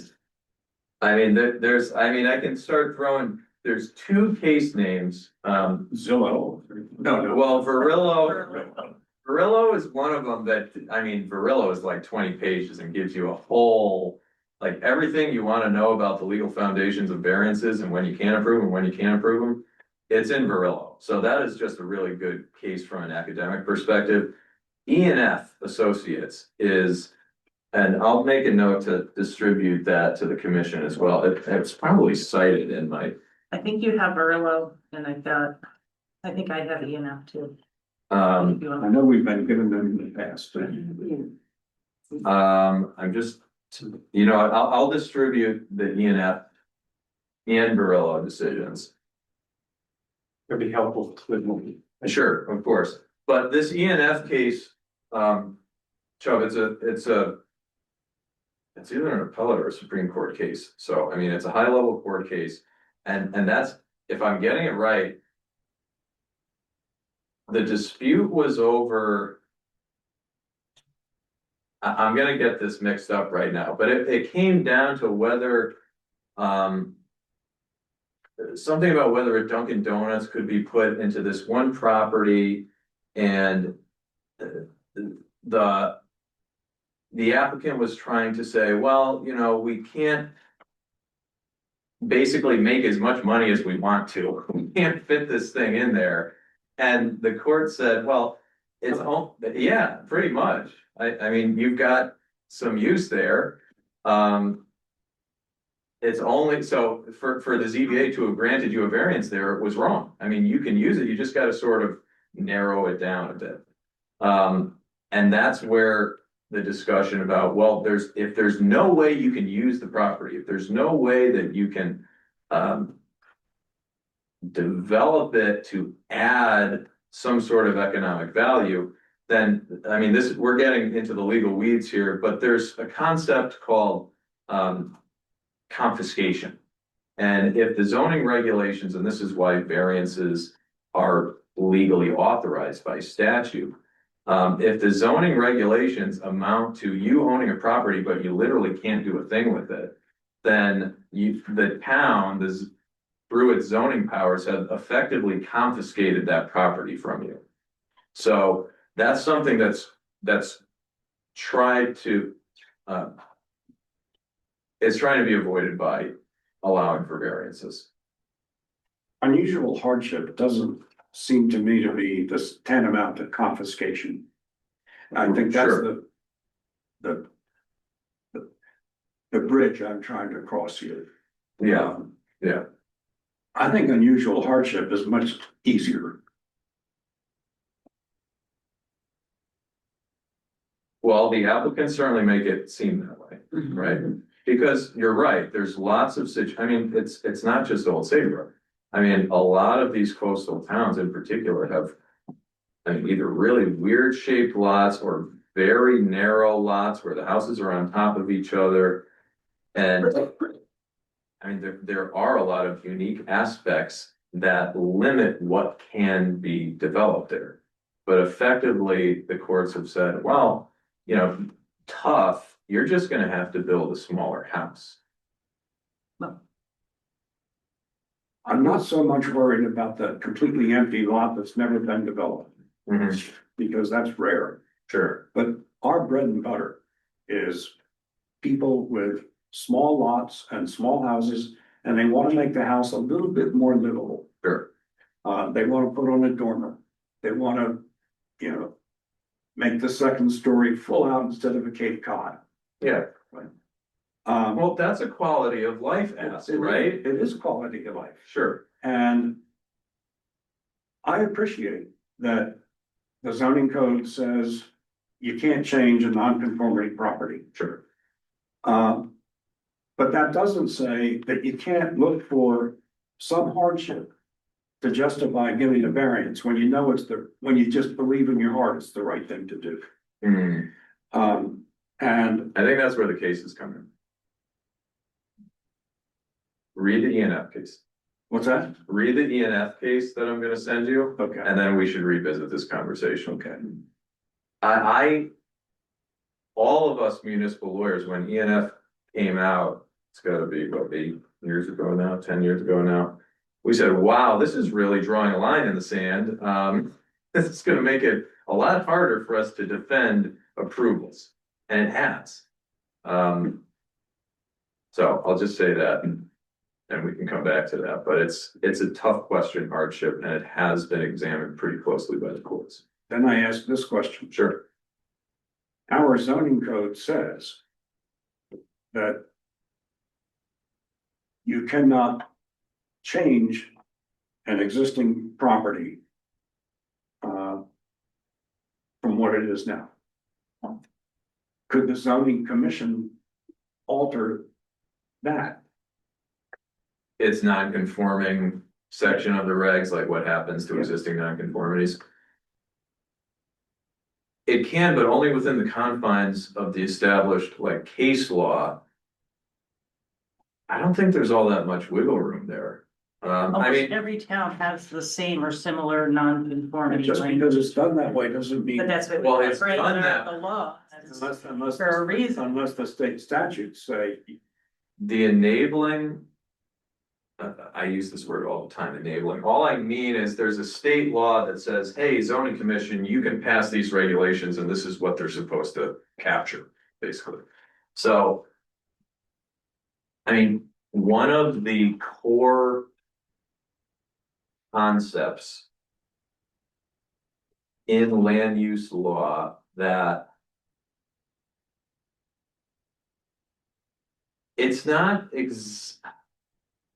I mean, I can start throwing, there's two case names, Zillow. no, well, Verillo is one of them that, Verillo is like 20 pages and gives you a whole, like everything you want to know about the legal foundations of variances and when you can approve and when you can't approve them. It's in Verillo. So that is just a really good case from an academic perspective. E&F Associates is, and I'll make a note to distribute that to the commission as well. It's probably cited in my. I think you have Verillo and I think I have ENF too. I know we've been given them in the past, but. I'm just, I'll distribute the ENF and Verillo decisions. It'd be helpful to them. Sure, of course, but this ENF case, Chubb, it's either an appellate or a Supreme Court case. So, it's a high level court case. And that's, if I'm getting it right, the dispute was over. I'm gonna get this mixed up right now, but it came down to whether, something about whether a Dunkin' Donuts could be put into this one property and the applicant was trying to say, well, you know, we can't basically make as much money as we want to. We can't fit this thing in there. And the court said, well, it's all, yeah, pretty much. I mean, you've got some use there. It's only, so for the ZBA to have granted you a variance there, it was wrong. I mean, you can use it, you just gotta sort of narrow it down a bit. And that's where the discussion about, well, if there's no way you can use the property, if there's no way that you can develop it to add some sort of economic value, then, I mean, we're getting into the legal weeds here, but there's a concept called confiscation. And if the zoning regulations, and this is why variances are legally authorized by statute, if the zoning regulations amount to you owning a property, but you literally can't do a thing with it, then the town, through its zoning powers, have effectively confiscated that property from you. So that's something that's tried to, it's trying to be avoided by allowing for variances. Unusual hardship doesn't seem to me to be this tantamount to confiscation. I think that's Sure. the bridge I'm trying to cross here. Yeah, yeah. I think unusual hardship is much easier. Well, the applicants certainly make it seem that way, right? Because you're right, there's lots of I mean, it's not just Old Saybrook. I mean, a lot of these coastal towns in particular have, I mean, either really weird shaped lots or very narrow lots where the houses are on top of each other. And I mean, there are a lot of unique aspects that limit what can be developed there. But effectively, the courts have said, well, you know, tough, you're just gonna have to build a smaller house. I'm not so much worried about the completely empty lot that's never been developed, because that's rare. Sure. But our bread and butter is people with small lots and small houses, and they want to make the house a little bit more livable. Sure. They want to put on a dormer. They want to, you know, make the second story full out instead of a Cape Cod. Yeah. Um, Well, that's a quality of life ask, right? It is quality of life. Sure. And I appreciate that the zoning code says you can't change a non-conforming property. Sure. But that doesn't say that you can't look for some hardship to justify giving a variance when you know when you just believe in your heart it's the right thing to do. And I think that's where the cases come in. Read the ENF case. what's that? Read the ENF case that I'm gonna send you, Okay, and then we should revisit this conversation. okay. All of us municipal lawyers, when ENF came out, it's gotta be, what, 8 years ago now, 10 years ago now. We said, wow, this is really drawing a line in the sand. This is gonna make it a lot harder for us to defend approvals, and it has. So I'll just say that, and we can come back to that, but it's a tough question, hardship, and it has been examined pretty closely by the courts. Then I ask this question. Sure. Our zoning code says that you cannot change an existing property from what it is now. Could the zoning commission alter that? It's non-conforming section of the regs, like what happens to existing non-conformities. It can, but only within the confines of the established, like, case law. I don't think there's all that much wiggle room there. I Almost mean, every town has the same or similar non-conformity Just language, because it's done that way doesn't mean. but that's what Well, we it's break done that- the law. That's- Unless, For a reason. unless the state statutes say, the enabling. I use this word all the time, enabling. All I mean is there's a state law that says, hey, zoning commission, you can pass these regulations and this is what they're supposed to capture, basically. So. I mean, one of the core concepts in land use law that it's not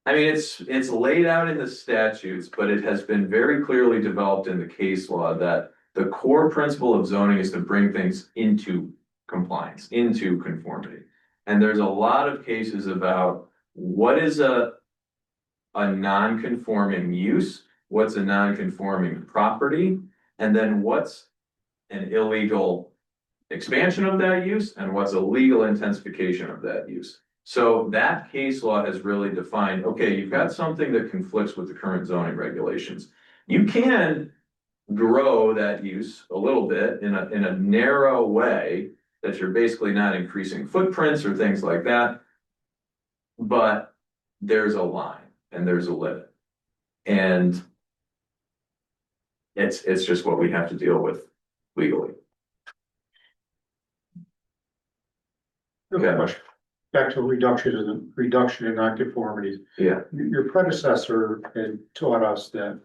I mean, it's laid out in the statutes, but it has been very clearly developed in the case law that the core principle of zoning is to bring things into compliance, into conformity. And there's a lot of cases about what is a non-conforming use, what's a non-conforming property, and then what's an illegal expansion of that use, and what's a legal intensification of that use. So that case law has really defined, okay, you've got something that conflicts with the current zoning regulations. You can grow that use a little bit in a narrow way that you're basically not increasing footprints or things like that. But there's a line and there's a limit. And it's just what we have to deal with legally. Okay, much. Back to reduction in nonconformities. Yeah. Your predecessor had taught us that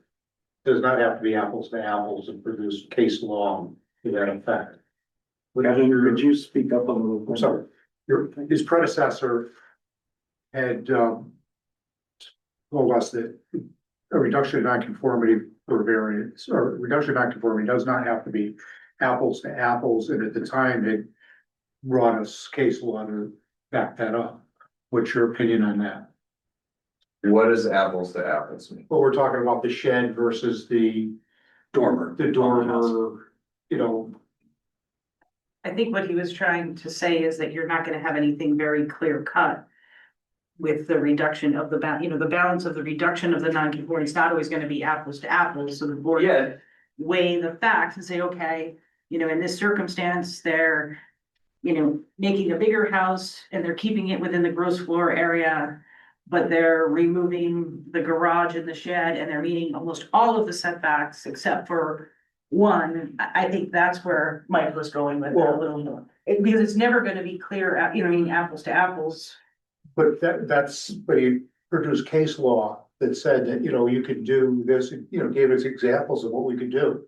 does not have to be apples to apples and produce case law to that effect. could you speak up a little? I'm sorry, his predecessor had told us that a reduction in nonconformity for variance, or reduction in nonconformity does not have to be apples to apples, and at the time had brought us case law to back that up. What's your opinion on that? What does apples to apples mean? Well, we're talking about the shed versus the Dormer. dormer, you know. I think what he was trying to say is that you're not gonna have anything very clear cut with the reduction of the the balance of the reduction of the non-conforming, it's not always gonna be apples to apples, so the board. Yeah. Weigh the facts and say, okay, in this circumstance, they're, making a bigger house and they're keeping it within the gross floor area. But they're removing the garage and the shed and they're meeting almost all of the setbacks except for one. I think that's where Mike was going with that a little more. Because it's never gonna be clear, apples to apples. But but he produced case law that said that, you could do this, gave us examples of what we could do.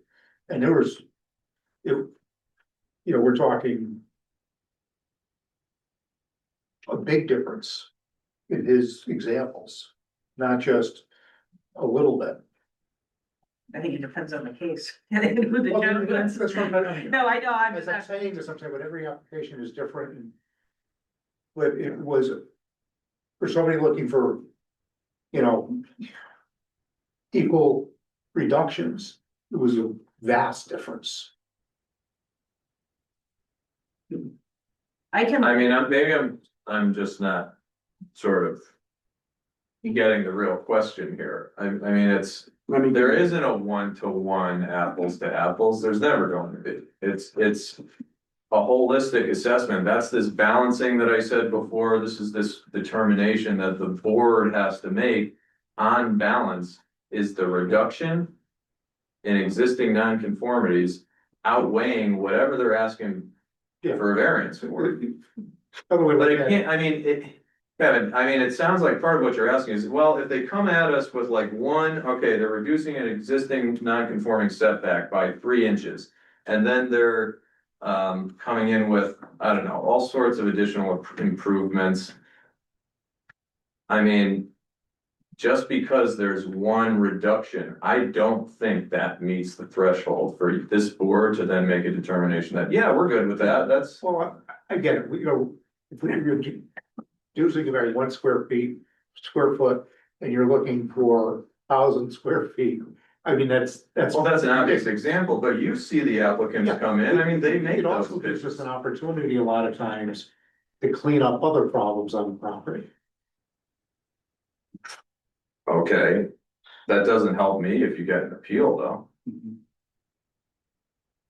And there was, we're talking a big difference in his examples, not just a little bit. I think it depends on the case. Who the judge was. That's what I'm- No, I know, I'm As just. I'm saying this, I'm saying, but every application is different. But it was for somebody looking for, equal reductions, it was a vast difference. I can. I mean, I'm just not sort of getting the real question here. I mean, there isn't a one-to-one apples to apples. There's never going to be. It's a holistic assessment. That's this balancing that I said before. This is this determination that the board has to make on balance. Is the reduction in existing nonconformities outweighing whatever they're asking for a variance for? But it can't, Kevin, it sounds like part of what you're asking is, well, if they come at us with like okay, they're reducing an existing non-conforming setback by 3 inches. And then they're coming in with, I don't know, all sorts of additional improvements. Just because there's one reduction, I don't think that meets the threshold for this board to then make a determination that, yeah, we're good with that. That's. Well, I get it, if you're reducing about 1 square foot, and you're looking for 1,000 square feet. That's. Well, that's an obvious example, but you see the applicants Yeah. come in, they make It those also gives us decisions. an opportunity a lot of times to clean up other problems on the property. Okay, that doesn't help me if you get an appeal though.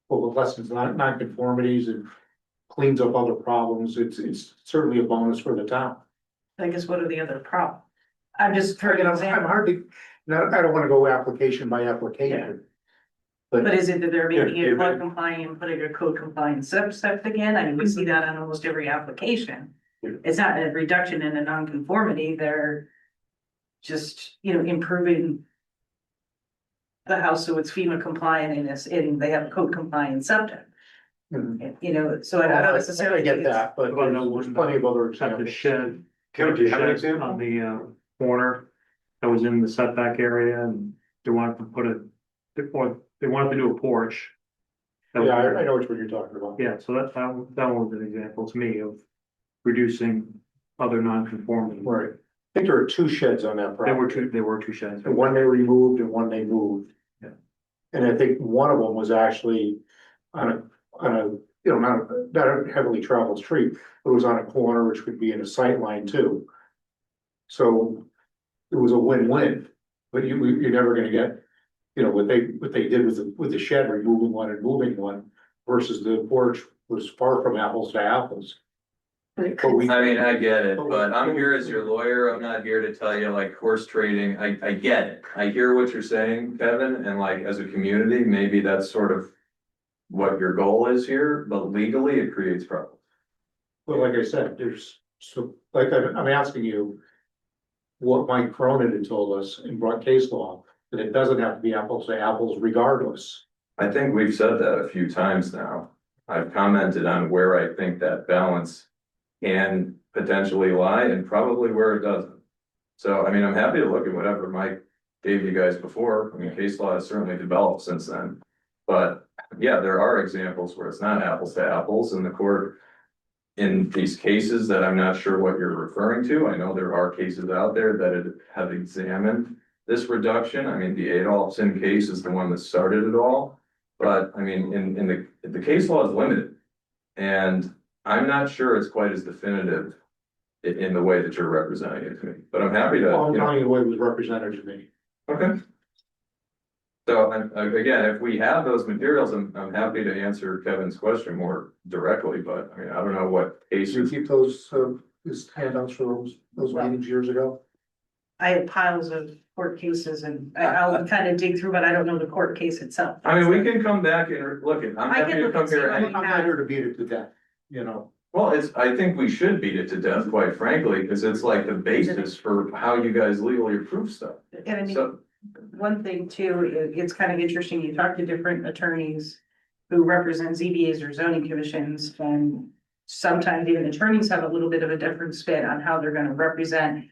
Well, the lessons, non-conformities and cleans up other problems, it's certainly a bonus for the town. I guess what are the other problems? I'm just, for I'm example, hard to, no, I don't wanna go application by application. but is it that they're making Yeah, it yeah. code compliant and putting a code compliant septic in? I mean, we see that on almost every application. Yeah. It's not a reduction in a nonconformity, they're just, improving the house so it's FEMA compliant and they have code compliant septic. So I don't necessarily. I get think it's- that, but there's plenty of other At the examples. shed. Kevin, do you have an shed example? On the corner that was in the setback area and they wanted to put they wanted to do a porch. That Yeah, was- I know which one you're talking about. Yeah, so that one was an example to me of reducing other non-conforming. Right, I think there are two sheds on that property. There were two sheds. And one they removed and one they moved. Yeah. And I think one of them was actually on a, not a heavily traveled street, but it was on a corner, which could be in a sight line too. So it was a win-win, but you're never gonna get, what they did with the shed, removing one and moving one versus the porch was far from apples to apples. But it But could, we, I mean, I get it, but I'm here as your lawyer, I'm not here to tell you like horse trading, I get it. I hear what you're saying, Kevin, and like as a community, maybe that's sort of what your goal is here, but legally it creates problems. but like I said, I'm asking you what Mike Cronin had told us in broad case law, that it doesn't have to be apples to apples regardless. I think we've said that a few times now. I've commented on where I think that balance can potentially lie and probably where it doesn't. So, I mean, I'm happy to look at whatever Mike gave you guys before. I mean, case law has certainly developed since then. But yeah, there are examples where it's not apples to apples in the court. In these cases that I'm not sure what you're referring to, I know there are cases out there that have examined this reduction. I mean, the Adolphson case is the one that started it all. But I mean, in the case law is limited. And I'm not sure it's quite as definitive in the way that you're representing it to me, but I'm happy to, Well, I'm telling you the way it was represented to me. okay. So, again, if we have those materials, I'm happy to answer Kevin's question more directly, but I mean, I don't know what Did you cases. keep those, his handouts for those meetings years ago? I have piles of court cases and I'll kind of dig through, but I don't know the court case itself. I mean, we can come back and look at, I'm I happy can to look come and see here. what and- I'm not here to beat it to death, Well, I think we should beat it to death, quite frankly, because it's like the basis for how you guys legally approve stuff. And I mean, So, one thing too, it's kind of interesting, you talk to different attorneys who represent ZBAs or zoning commissions, and sometimes even attorneys have a little bit of a different spin on how they're gonna represent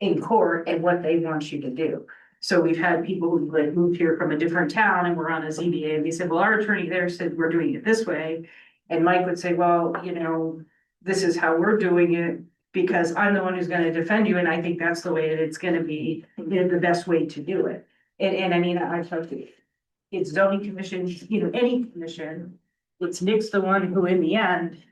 in court and what they want you to do. So we've had people who like moved here from a different town and were on a ZBA, and they said, well, our attorney there said we're doing it this way. And Mike would say, well, this is how we're doing it, because I'm the one who's gonna defend you, and I think that's the way that it's gonna be, the best way to do it. And I mean, I talked to, it's zoning commission, any commission, it's Nick's the one who in the end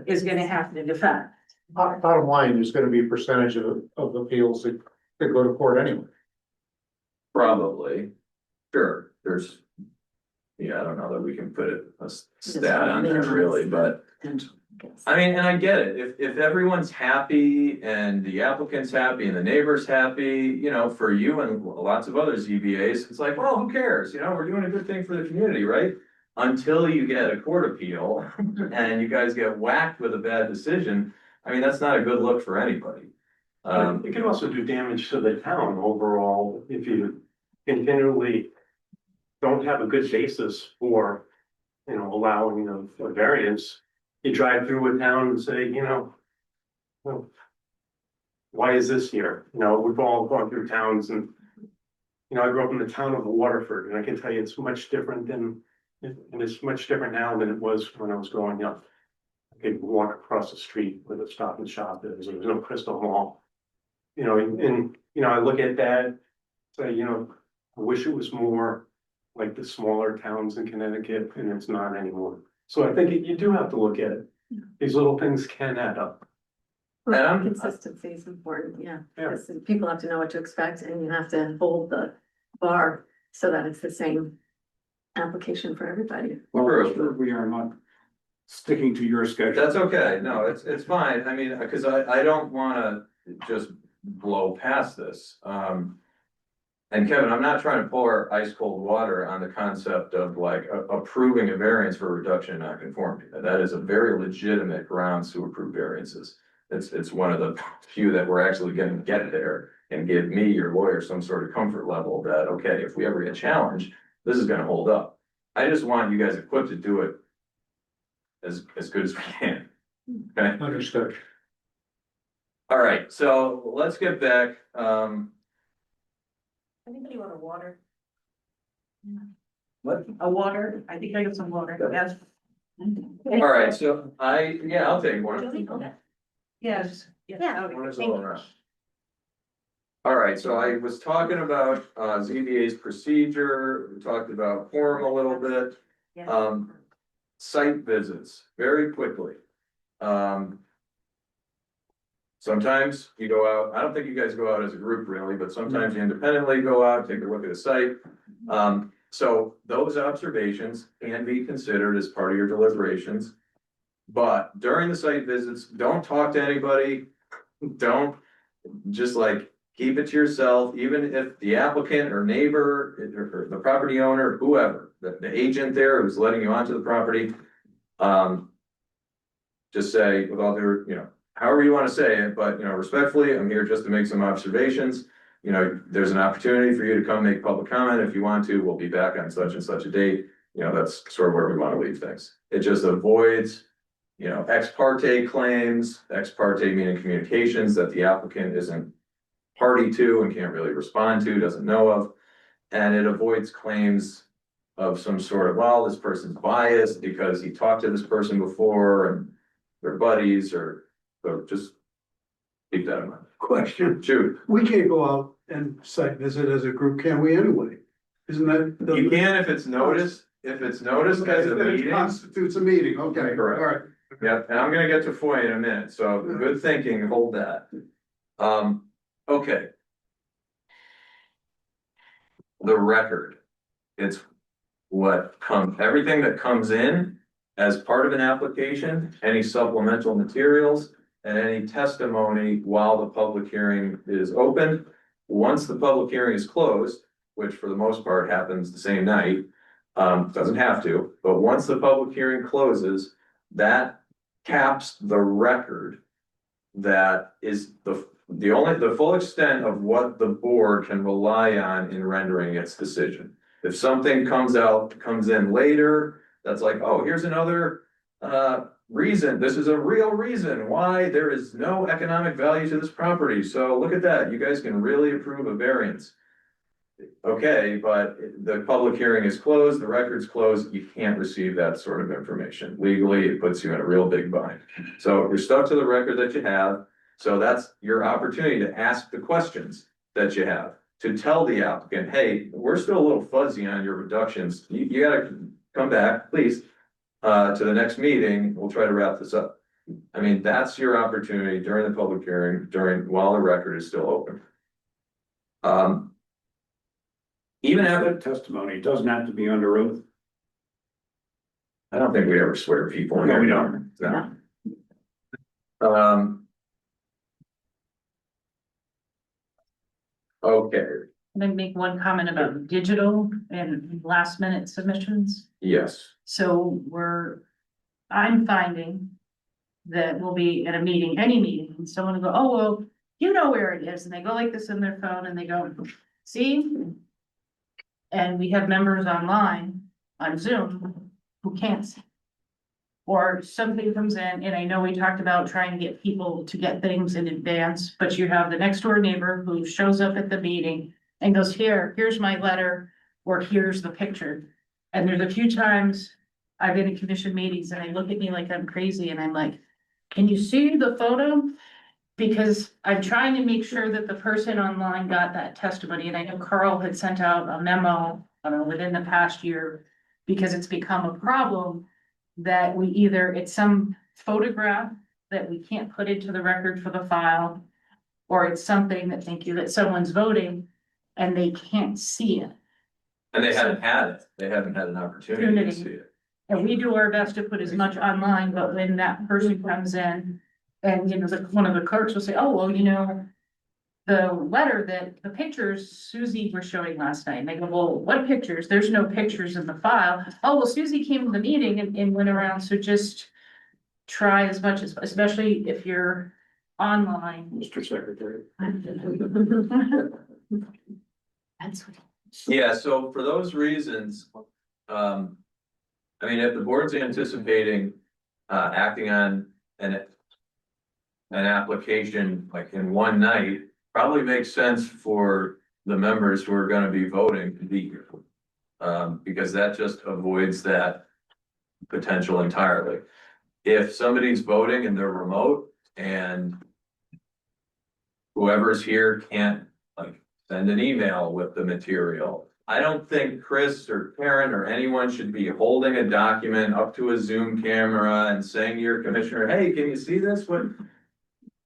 is gonna have to defend. Bottom line, there's gonna be a percentage of appeals that go to court anyway. probably, sure, there's. Yeah, I don't know that we can put a stat on there really, but. I mean, and I get it, if everyone's happy and the applicant's happy and the neighbor's happy, for you and lots of other ZBAs, it's like, well, who cares, we're doing a good thing for the community, right? Until you get a court appeal and you guys get whacked with a bad decision, I mean, that's not a good look for anybody. It can also do damage to the town overall if you continually don't have a good basis for, allowing a variance. You drive through a town and say, well, why is this here? We've all gone through towns and, I grew up in the town of Waterford, and I can tell you it's much different and it's much different now than it was when I was growing up. I could walk across the street where the Stop and Shop is, there was no Crystal Mall. I look at that, say, I wish it was more like the smaller towns in Connecticut, and it's not anymore. So I think you do have to look at it. These little things can add up. And Consistency is important, yeah. Yeah. Because people have to know what to expect and you have to hold the bar so that it's the same application for everybody. Well, True. I'm sure we are not sticking to your schedule. That's okay, no, it's fine, I mean, because I don't wanna just blow past this, And Kevin, I'm not trying to pour ice cold water on the concept of like approving a variance for reduction in nonconformity. That is a very legitimate grounds to approve variances. It's one of the few that we're actually gonna get there and give me, your lawyer, some sort of comfort level that, okay, if we ever get challenged, this is gonna hold up. I just want you guys equipped to do it as good as we can. Okay, Understood. all right, so let's get back, Anybody want a water? What? A water, I think I got some water, yes. all right, so I'll take one. Yes. Yeah. One is all around. All right, so I was talking about ZBA's procedure, we talked about quorum a little bit. Site visits, very quickly. Sometimes you go out, I don't think you guys go out as a group really, but sometimes you independently go out, take a look at a site. So those observations can be considered as part of your deliberations. But during the site visits, don't talk to anybody. Don't, just like, keep it to yourself, even if the applicant or neighbor, or the property owner, whoever, the agent there who's letting you onto the property. Just say, with all their, however you want to say it, but, respectfully, I'm here just to make some observations. There's an opportunity for you to come make public comment if you want to, we'll be back on such and such a date. That's sort of where we want to leave things. It just avoids, ex parte claims, ex parte meaning communications that the applicant isn't party to and can't really respond to, doesn't know of. And it avoids claims of some sort of, well, this person's biased because he talked to this person before and they're buddies, or so just keep that in mind. Question, Shoot, we can't go out and site visit as a group, can we anyway? Isn't that? you can if it's noticed, as a Then it meeting. constitutes a meeting, okay, all Correct. right. Yeah, and I'm gonna get to FOIA in a minute, so good thinking, hold that. Okay. The record, it's everything that comes in as part of an application, any supplemental materials, and any testimony while the public hearing is open. Once the public hearing is closed, which for the most part happens the same night, doesn't have to, but once the public hearing closes, that caps the record. That is the full extent of what the board can rely on in rendering its decision. If something comes in later, that's like, oh, here's another reason, this is a real reason why there is no economic value to this property, so look at that, you guys can really approve a variance. Okay, but the public hearing is closed, the record's closed, you can't receive that sort of information. Legally, it puts you in a real big bind. So you're stuck to the record that you have, so that's your opportunity to ask the questions that you have. To tell the applicant, hey, we're still a little fuzzy on your reductions, you gotta come back, please, to the next meeting, we'll try to wrap this up. I mean, that's your opportunity during the public hearing, while the record is still open. Even after, That testimony doesn't have to be under oath. I don't think we ever swear people. No, we don't. No. Okay, Can I make one comment about digital and last minute submissions? yes, So I'm finding that we'll be at a meeting, any meeting, and someone will go, oh, well, you know where it is, and they go like this in their phone and they go, see? And we have members online on Zoom who can't see. Or something comes in, and I know we talked about trying to get people to get things in advance, but you have the next door neighbor who shows up at the meeting and goes, here's my letter, or here's the picture. And there's a few times I've been in commission meetings and they look at me like I'm crazy and I'm like, can you see the photo? Because I'm trying to make sure that the person online got that testimony, and I know Carl had sent out a memo, I don't know, within the past year. Because it's become a problem that it's some photograph that we can't put into the record for the file. Or it's something that, thank you, that someone's voting and they can't see it. And they haven't had it, they haven't had an opportunity to see it. And we do our best to put as much online, but when that person comes in and, you know, one of the clerks will say, oh, well, you know, the letter that the pictures Susie was showing last night, and they go, well, what pictures? There's no pictures in the file. Oh, well, Susie came to the meeting and went around, so just try as much as, especially if you're online. Mr. Secretary. That's what. Yeah, so for those reasons, I mean, if the board's anticipating, acting on an application like in one night, probably makes sense for the members who are gonna be voting to be here. Because that just avoids that potential entirely. If somebody's voting and they're remote and whoever's here can't like send an email with the material, I don't think Chris or Karen or anyone should be holding a document up to a Zoom camera and saying to your commissioner, hey, can you see this? What?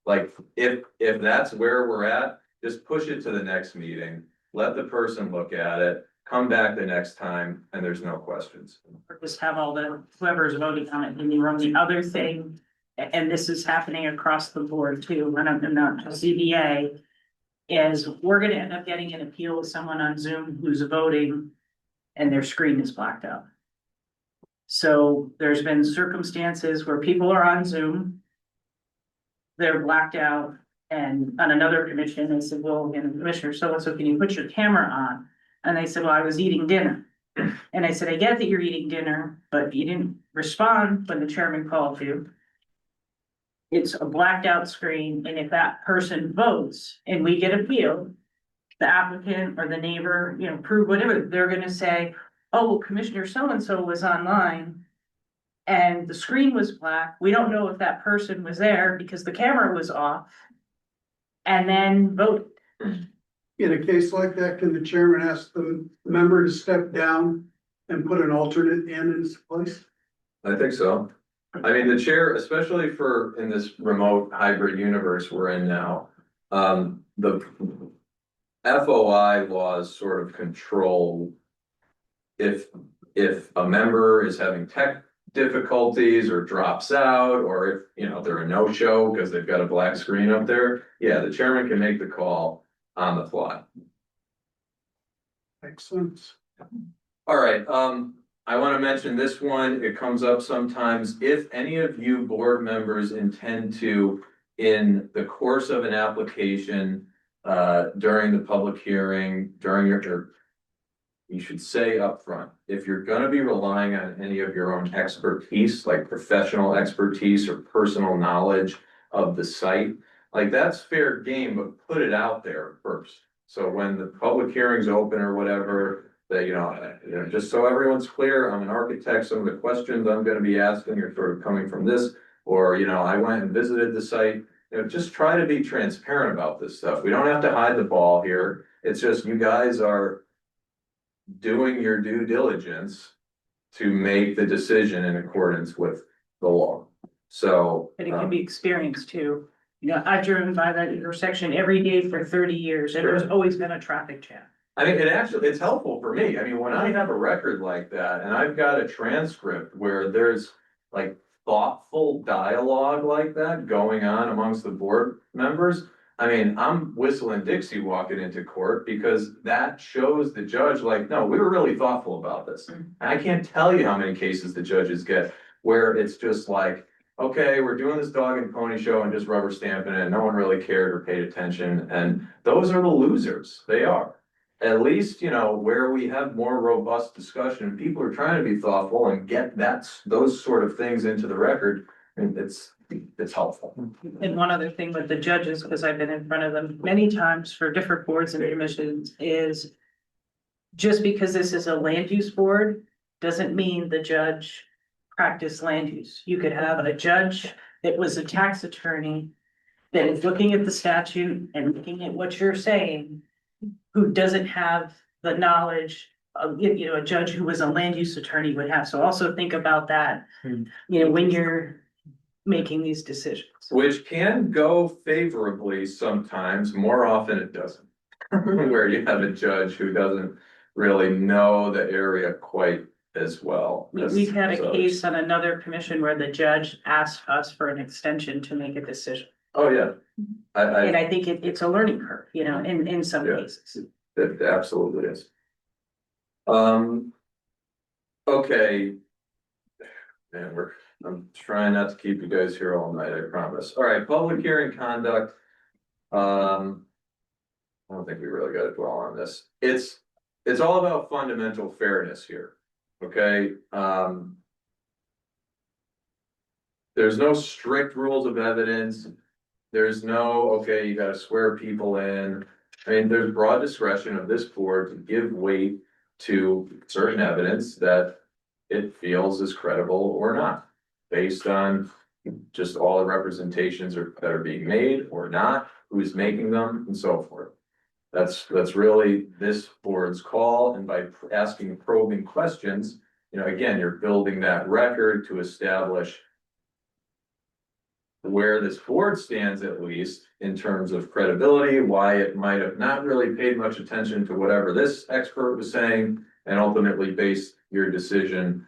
Like, if that's where we're at, just push it to the next meeting, let the person look at it, come back the next time, and there's no questions. Or just have all the, whoever's voting on it in the room. The other thing, and this is happening across the board too, and I'm not just ZBA, is we're gonna end up getting an appeal with someone on Zoom who's voting and their screen is blacked out. So there's been circumstances where people are on Zoom, they're blacked out, and on another commission, they said, well, you know, Commissioner so-and-so, can you put your camera on? And they said, well, I was eating dinner. And I said, I get that you're eating dinner, but you didn't respond when the chairman called you. It's a blacked out screen, and if that person votes and we get appealed, the applicant or the neighbor, you know, prove whatever, they're gonna say, oh, well, Commissioner so-and-so was online and the screen was black. We don't know if that person was there because the camera was off. And then voted. In a case like that, can the chairman ask the member to step down and put an alternate in his place? I think so. I mean, the chair, especially for in this remote hybrid universe we're in now, the FOI laws sort of control if a member is having tech difficulties or drops out, or if, you know, they're a no-show because they've got a black screen up there, yeah, the chairman can make the call on the fly. Makes sense. All right, I want to mention this one, it comes up sometimes. If any of you board members intend to, in the course of an application, during the public hearing, during your, you should say upfront, if you're gonna be relying on any of your own expertise, like professional expertise or personal knowledge of the site, like that's fair game, but put it out there first. So when the public hearing's open or whatever, that, you know, just so everyone's clear, I'm an architect, some of the questions I'm gonna be asking are sort of coming from this, or, you know, I went and visited the site. You know, just try to be transparent about this stuff. We don't have to hide the ball here. It's just you guys are doing your due diligence to make the decision in accordance with the law. So. But it can be experienced too. You know, I've driven by that intersection every day for 30 years and there's always been a traffic jam. I mean, it's helpful for me. I mean, when I have a record like that and I've got a transcript where there's like thoughtful dialogue like that going on amongst the board members, I mean, I'm whistling Dixie walking into court because that shows the judge like, no, we were really thoughtful about this. And I can't tell you how many cases the judges get where it's just like, okay, we're doing this dog and pony show and just rubber stamping it and no one really cared or paid attention. And those are the losers. They are. At least, you know, where we have more robust discussion, people are trying to be thoughtful and get those sort of things into the record, and it's helpful. And one other thing with the judges, because I've been in front of them many times for different boards and commissions, is just because this is a land use board, doesn't mean the judge practiced land use. You could have a judge that was a tax attorney that is looking at the statute and looking at what you're saying, who doesn't have the knowledge of, you know, a judge who was a land use attorney would have. So also think about that, you know, when you're making these decisions. Which can go favorably sometimes, more often it doesn't. Where you have a judge who doesn't really know the area quite as well. We've had as a others. case on another commission where the judge asked us for an extension to make a decision. Oh, yeah. And I think it's a learning curve, you know, in some Yeah. cases. It absolutely is. Okay. Man, I'm trying not to keep you guys here all night, I promise. All right, public hearing conduct. I don't think we really gotta dwell on this. It's all about fundamental fairness here, okay? There's no strict rules of evidence. There's no, okay, you gotta swear people in. I mean, there's broad discretion of this board to give weight to certain evidence that it feels is credible or not, based on just all the representations that are being made or not, who's making them, and so forth. That's really this board's call, and by asking probing questions, you know, again, you're building that record to establish where this board stands, at least in terms of credibility, why it might have not really paid much attention to whatever this expert was saying, and ultimately base your decision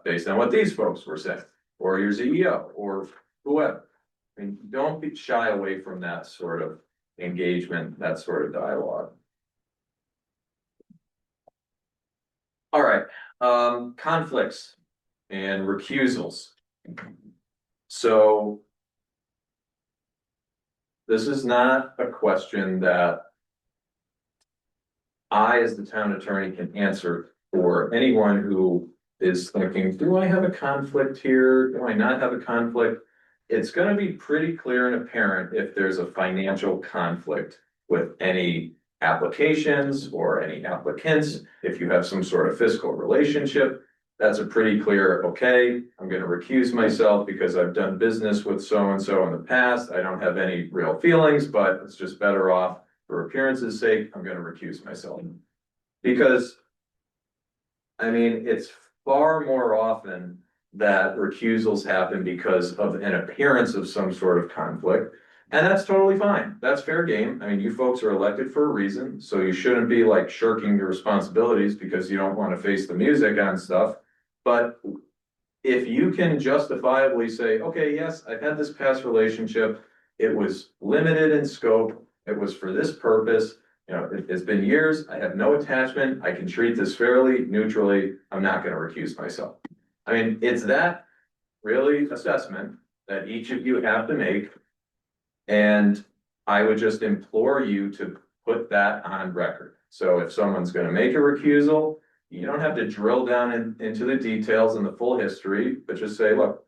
based on what these folks were saying, or your CEO, or whoever. I mean, don't be shy away from that sort of engagement, that sort of dialogue. All right, conflicts and recusals. So this is not a question that I, as the town attorney, can answer for anyone who is thinking, do I have a conflict here? Do I not have a conflict? It's gonna be pretty clear and apparent if there's a financial conflict with any applications or any applicants. If you have some sort of fiscal relationship, that's a pretty clear, okay, I'm gonna recuse myself because I've done business with so-and-so in the past. I don't have any real feelings, but it's just better off for appearance's sake, I'm gonna recuse myself. Because, I mean, it's far more often that recusals happen because of an appearance of some sort of conflict. And that's totally fine. That's fair game. I mean, you folks are elected for a reason, so you shouldn't be like shirking your responsibilities because you don't want to face the music on stuff. But if you can justifiably say, okay, yes, I've had this past relationship, it was limited in scope, it was for this purpose, you know, it's been years, I have no attachment, I can treat this fairly, neutrally, I'm not gonna recuse myself. I mean, it's that really assessment that each of you have to make. And I would just implore you to put that on record. So if someone's gonna make a recusal, you don't have to drill down into the details and the full history, but just say, look,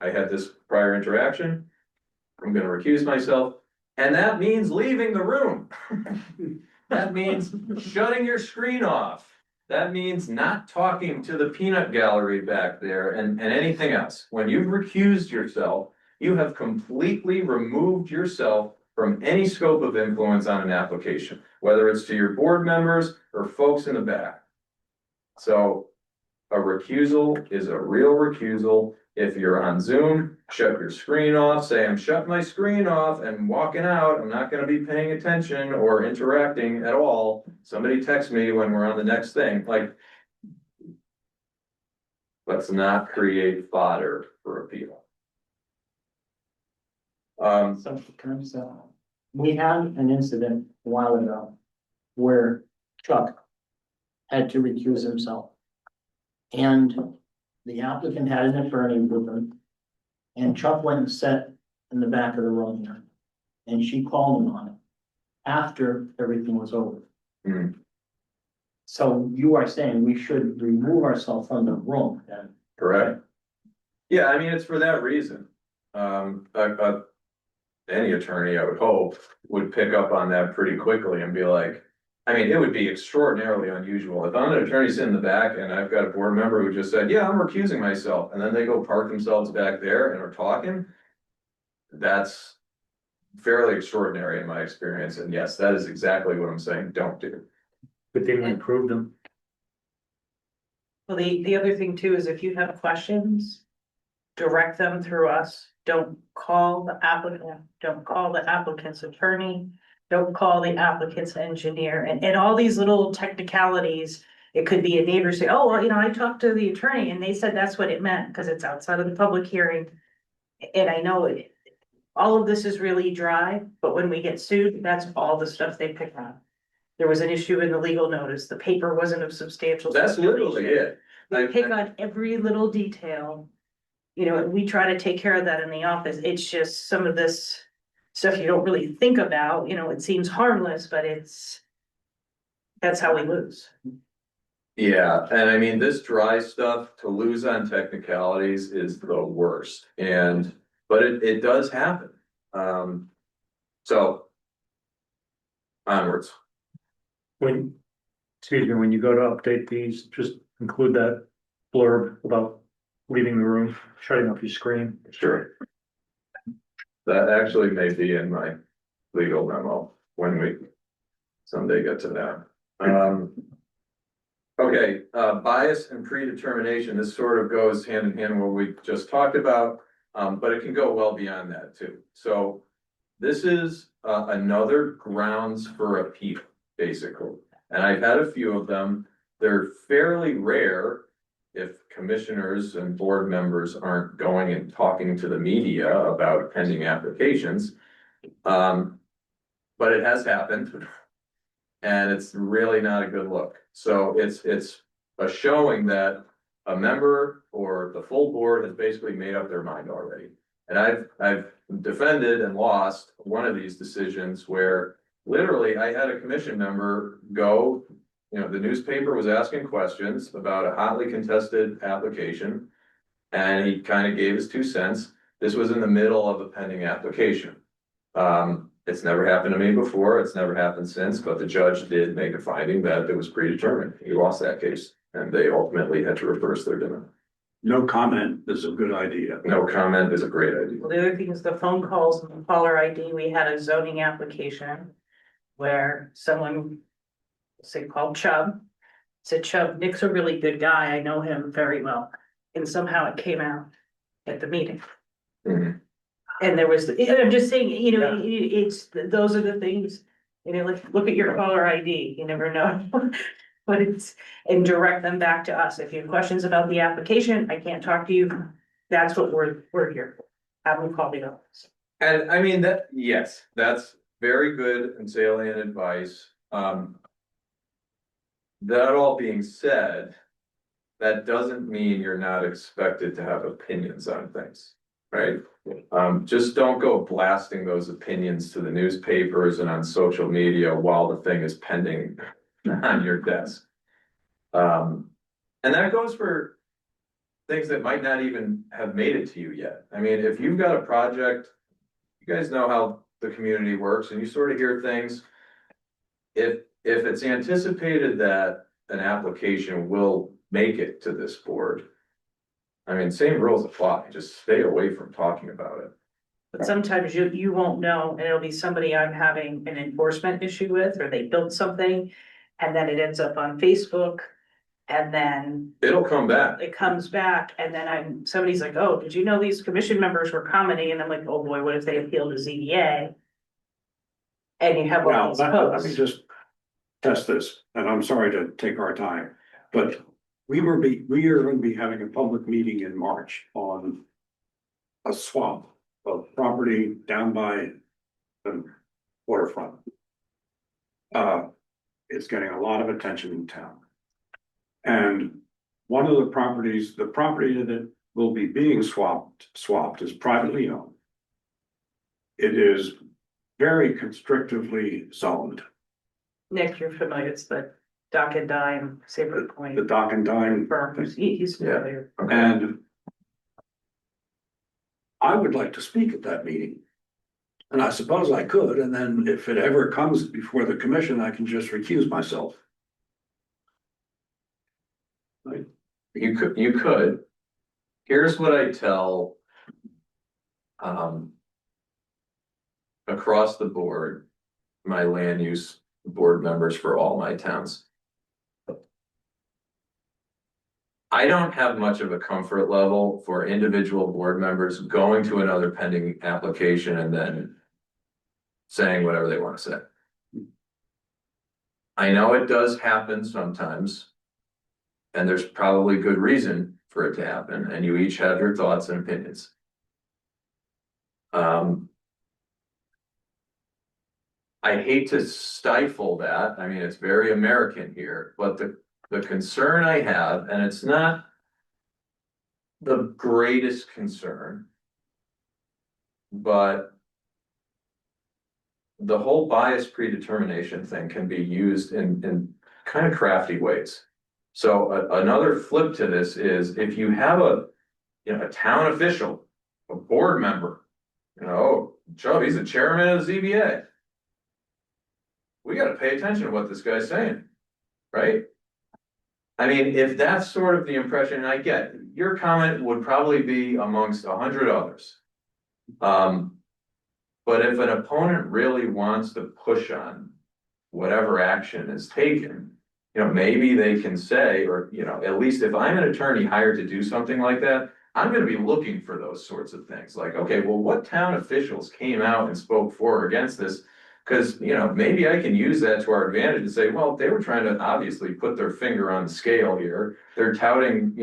I had this prior interaction, I'm gonna recuse myself, and that means leaving the room. That means shutting your screen off. That means not talking to the peanut gallery back there and anything else. When you've recused yourself, you have completely removed yourself from any scope of influence on an application, whether it's to your board members or folks in the back. So a recusal is a real recusal. If you're on Zoom, shut your screen off, say I'm shutting my screen off and walking out. I'm not gonna be paying attention or interacting at all. Somebody text me when we're on the next thing, like. Let's not create fodder for appeal. So, we had an incident a while ago where Chuck had to recuse himself. And the applicant had an attorney with him. And Chuck went and sat in the back of the room here. And she called him on it after everything was over. Hmm. So you are saying we should remove ourselves from the room then? Correct. Yeah, I mean, it's for that reason. Any attorney, I would hope, would pick up on that pretty quickly and be like, I mean, it would be extraordinarily unusual. If I'm an attorney sitting in the back and I've got a board member who just said, yeah, I'm recusing myself, and then they go park themselves back there and are talking. That's fairly extraordinary in my experience. And yes, that is exactly what I'm saying. Don't do. But they didn't approve them. Well, the other thing too is if you have questions, direct them through us. Don't call the applicant, don't call the applicant's attorney, don't call the applicant's engineer, and all these little technicalities. It could be a neighbor say, oh, well, I talked to the attorney and they said that's what it meant, because it's outside of the public hearing. And I know all of this is really dry, but when we get sued, that's all the stuff they pick on. There was an issue in the legal notice, the paper wasn't of substantial. That's literally it. They pick on every little detail. And we try to take care of that in the office. It's just some of this stuff you don't really think about, it seems harmless, but that's how we lose. Yeah, and I mean, this dry stuff, to lose on technicalities is the worst, but it does happen. So. Onwards. When you go to update these, just include that blurb about leaving the room, shutting off your screen. Sure. That actually may be in my legal memo when we someday get to that. Okay, bias and predetermination, this sort of goes hand in hand with what we just talked about, but it can go well beyond that too. So this is another grounds for appeal, basically. And I've had a few of them. They're fairly rare if commissioners and board members aren't going and talking to the media about pending applications. But it has happened. And it's really not a good look. So it's a showing that a member or the full board has basically made up their mind already. And I've defended and lost one of these decisions where literally I had a commission member go, the newspaper was asking questions about a hotly contested application. And he kind of gave his 2 cents. This was in the middle of a pending application. It's never happened to me before. It's never happened since, but the judge did make a finding that it was predetermined. He lost that case and they ultimately had to reverse their demand. No comment is a good idea. No comment is a great idea. Well, the other thing is the phone calls and the caller ID. We had a zoning application where someone, say called Chubb, said, Chubb, Nick's a really good guy. I know him very well. And somehow it came out at the meeting. Mhm. And there was, I'm just saying, it's, those are the things, look at your caller ID, you never know. But and direct them back to us. If you have questions about the application, I can't talk to you. That's what we're here for. Have them call the office. And I mean yes, that's very good and salient advice. That all being said, that doesn't mean you're not expected to have opinions on things, right? Just don't go blasting those opinions to the newspapers and on social media while the thing is pending on your desk. And that goes for things that might not even have made it to you yet. I mean, if you've got a project, you guys know how the community works and you sort of hear things. If it's anticipated that an application will make it to this board, I mean, same rules apply, just stay away from talking about it. But sometimes you won't know, and it'll be somebody I'm having an enforcement issue with, or they built something. And then it ends up on Facebook, and then It'll come back. it comes back, and then somebody's like, oh, did you know these commission members were commenting? And I'm like, oh boy, what if they appeal to ZBA? And you have all Now, these let me posts. just test this, and I'm sorry to take our time, but we are going to be having a public meeting in March on a swap of property down by the waterfront. It's getting a lot of attention in town. And one of the property that will be being swapped is privately owned. It is very constrictively zoned. Nick, you're familiar, it's the Dock and Dime, Saybrook Point. The Dock and Dime. Farmers, he's familiar. Okay. And I would like to speak at that meeting. And I suppose I could, and then if it ever comes before the commission, I can just recuse myself. Right? You could. Here's what I tell. Across the board, my land use board members for all my towns. I don't have much of a comfort level for individual board members going to another pending application and then saying whatever they want to say. I know it does happen sometimes. And there's probably good reason for it to happen, and you each have your thoughts and opinions. I hate to stifle that. I mean, it's very American here, but the concern I have, and it's not the greatest concern, but the whole bias predetermination thing can be used in kind of crafty ways. So another flip to this is if you have a town official, a board member, Chubb, he's the chairman of the ZBA. We gotta pay attention to what this guy's saying, right? I mean, if that's sort of the impression, and I get, your comment would probably be amongst 100 others. But if an opponent really wants to push on whatever action is taken, maybe they can say, or, at least if I'm an attorney hired to do something like that, I'm gonna be looking for those sorts of things, like, okay, well, what town officials came out and spoke for or against this? Cause, maybe I can use that to our advantage and say, well, they were trying to obviously put their finger on the scale here. They're touting,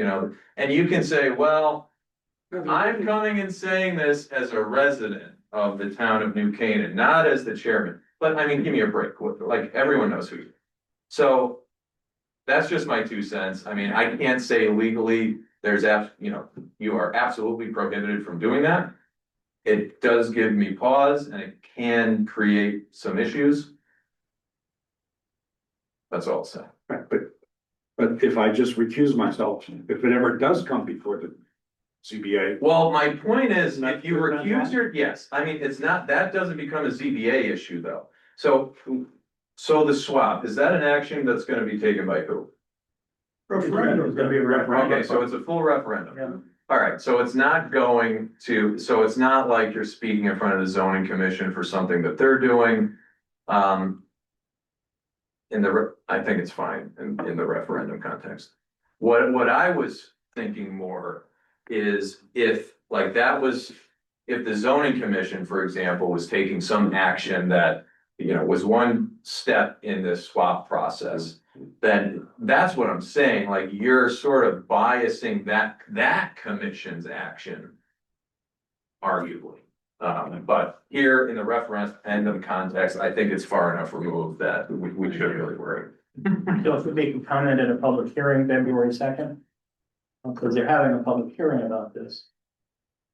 and you can say, well, I'm coming and saying this as a resident of the town of New Canaan, not as the chairman. But I mean, give me a break, like, everyone knows who you are. So that's just my 2 cents. I mean, I can't say legally you are absolutely prohibited from doing that. It does give me pause and it can create some issues. That's all I'll say. Right, but if I just recuse myself, if it ever does come before the CBA. Well, my point is, Not- if you not recuse wrong? yes, I mean, that doesn't become a ZBA issue though. So the swap, is that an action that's gonna be taken by who? Referendum. Gonna be a referendum. Okay, so it's a full referendum. Yeah. All right, so it's not so it's not like you're speaking in front of the zoning commission for something that they're doing. I think it's fine in the referendum context. What I was thinking more is if the zoning commission, for example, was taking some action that, was one step in this swap process, then that's what I'm saying, like, you're sort of biasing that commission's action. Arguably, but here in the referendum context, I think it's far enough removed that we shouldn't really worry. So if we make a comment at a public hearing February 2nd, because they're having a public hearing about this,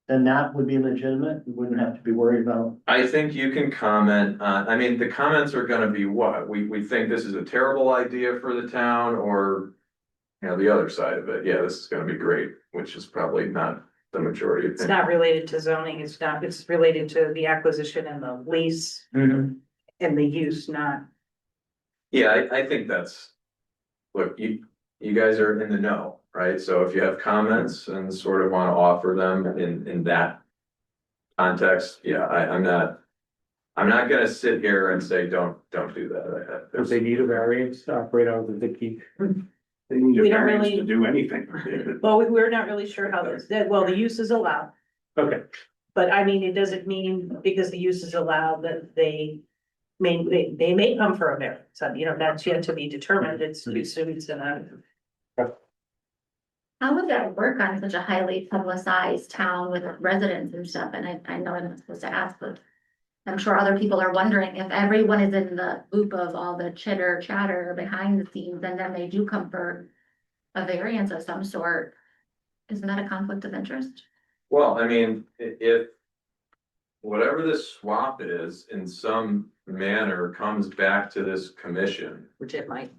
then that would be legitimate. We wouldn't have to be worried about. I think you can comment on, I mean, the comments are gonna be what? We think this is a terrible idea for the town, or, the other side of it, yeah, this is gonna be great, which is probably not the majority of It's things. not related to zoning, it's related to the acquisition and the lease and the use, not. Yeah, I think look, you guys are in the know, right? So if you have comments and sort of wanna offer them in that context, yeah, I'm not gonna sit here and say, don't do that. If they need a variance to operate out of the key. They need a We don't variance really- to do anything. Well, we're not really sure how the use is allowed, Okay, but I mean, it doesn't mean because the use is allowed that they may come for a variance, so, that's yet to be determined, it's two suits and How would that work on such a highly publicized town with residents and stuff? And I know I'm not supposed to ask, but I'm sure other people are wondering if everyone is in the loop of all the chitter chatter behind the scenes, and then they do come for a variance of some sort. Isn't that a conflict of interest? Well, I mean, if whatever this swap is in some manner comes back to this commission, which it might.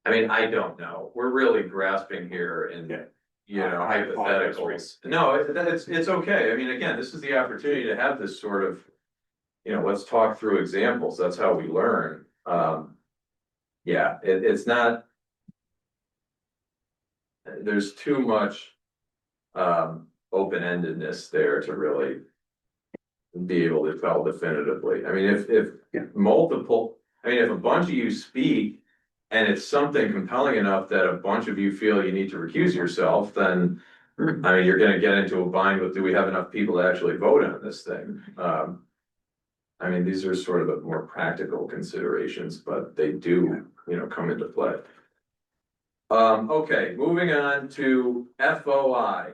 I mean, I don't know. We're really grasping here in, I apologize for hypotheticals. No, it's okay. I mean, again, this is the opportunity to have this sort of, let's talk through examples. That's how we learn. Yeah, it's not. There's too much open-endedness there to really be able to tell definitively. I mean, if Yeah. if a bunch of you speak and it's something compelling enough that a bunch of you feel you need to recuse yourself, then, I mean, you're gonna get into a bind with, do we have enough people to actually vote on this thing? I mean, these are sort of the more practical considerations, but they do, come into play. Okay, moving on to FOI.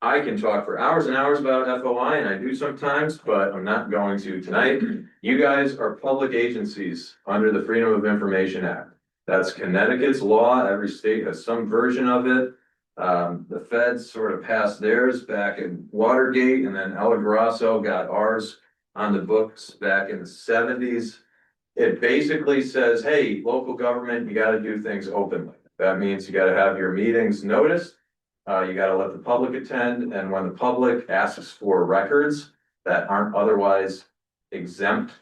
I can talk for hours and hours about FOI, and I do sometimes, but I'm not going to tonight. You guys are public agencies under the Freedom of Information Act. That's Connecticut's law. Every state has some version of it. The feds sort of passed theirs back in Watergate, and then El Grasso got ours on the books back in the 70s. It basically says, hey, local government, you gotta do things openly. That means you gotta have your meetings noticed. You gotta let the public attend, and when the public asks for records that aren't otherwise exempt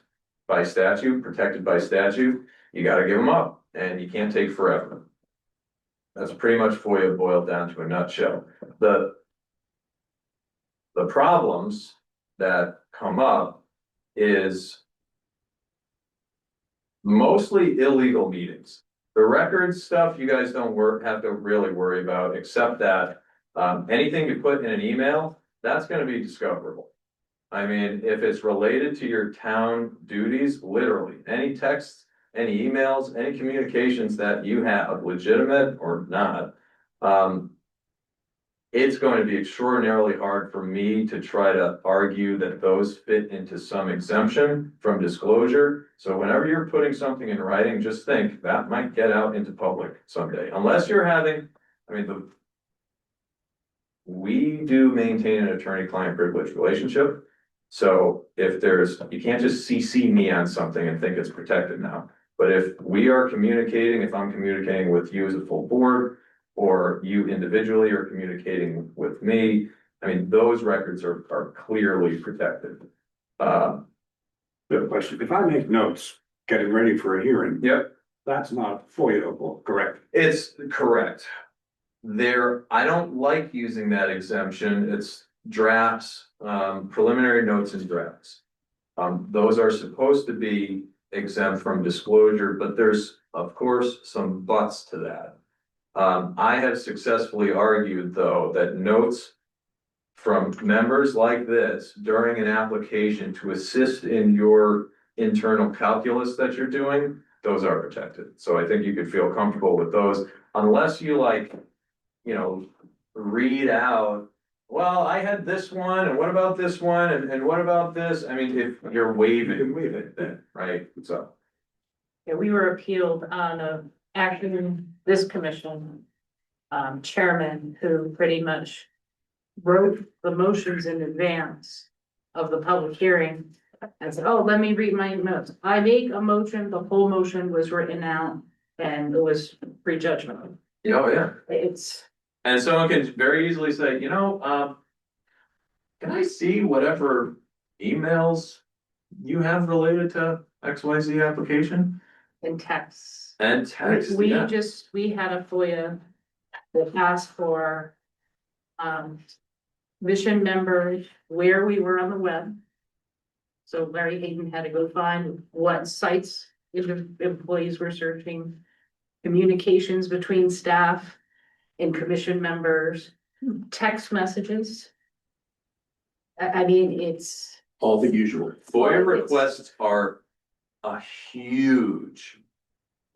by statute, protected by statute, you gotta give them up, and you can't take forever. That's pretty much FOIA boiled down to a nutshell. The problems that come up is mostly illegal meetings. The records stuff, you guys don't have to really worry about, except that anything you put in an email, that's gonna be discoverable. I mean, if it's related to your town duties, literally, any texts, any emails, any communications that you have, legitimate or not, it's going to be extraordinarily hard for me to try to argue that those fit into some exemption from disclosure. So whenever you're putting something in writing, just think that might get out into public someday, unless you're having, I mean, we do maintain an attorney-client privilege relationship. So if you can't just CC me on something and think it's protected now. But if we are communicating, if I'm communicating with you as a full board, or you individually are communicating with me, I mean, those records are clearly protected. Good question. If I make notes, getting ready for a hearing. Yep. That's not FOIA-able, correct? It's correct. I don't like using that exemption. It's drafts, preliminary notes and drafts. Those are supposed to be exempt from disclosure, but there's, of course, some buts to that. I have successfully argued, though, that notes from members like this during an application to assist in your internal calculus that you're doing, those are protected. So I think you could feel comfortable with those, unless you read out, well, I had this one, and what about this one, and what about this? I mean, if you're waiving it, then, right? So. Yeah, we were appealed on this commission chairman who pretty much wrote the motions in advance of the public hearing and said, oh, let me read my notes. I make a motion, the whole motion was written out and it was prejudgment. Oh, yeah. And someone can very easily say, can I see whatever emails you have related to XYZ application? In text. And text, We yeah. had a FOIA that asked for mission members, where we were on the web. So Larry Hayden had to go find what sites employees were searching, communications between staff and commission members, text messages. I mean, it's. All the usual. FOIA requests are a huge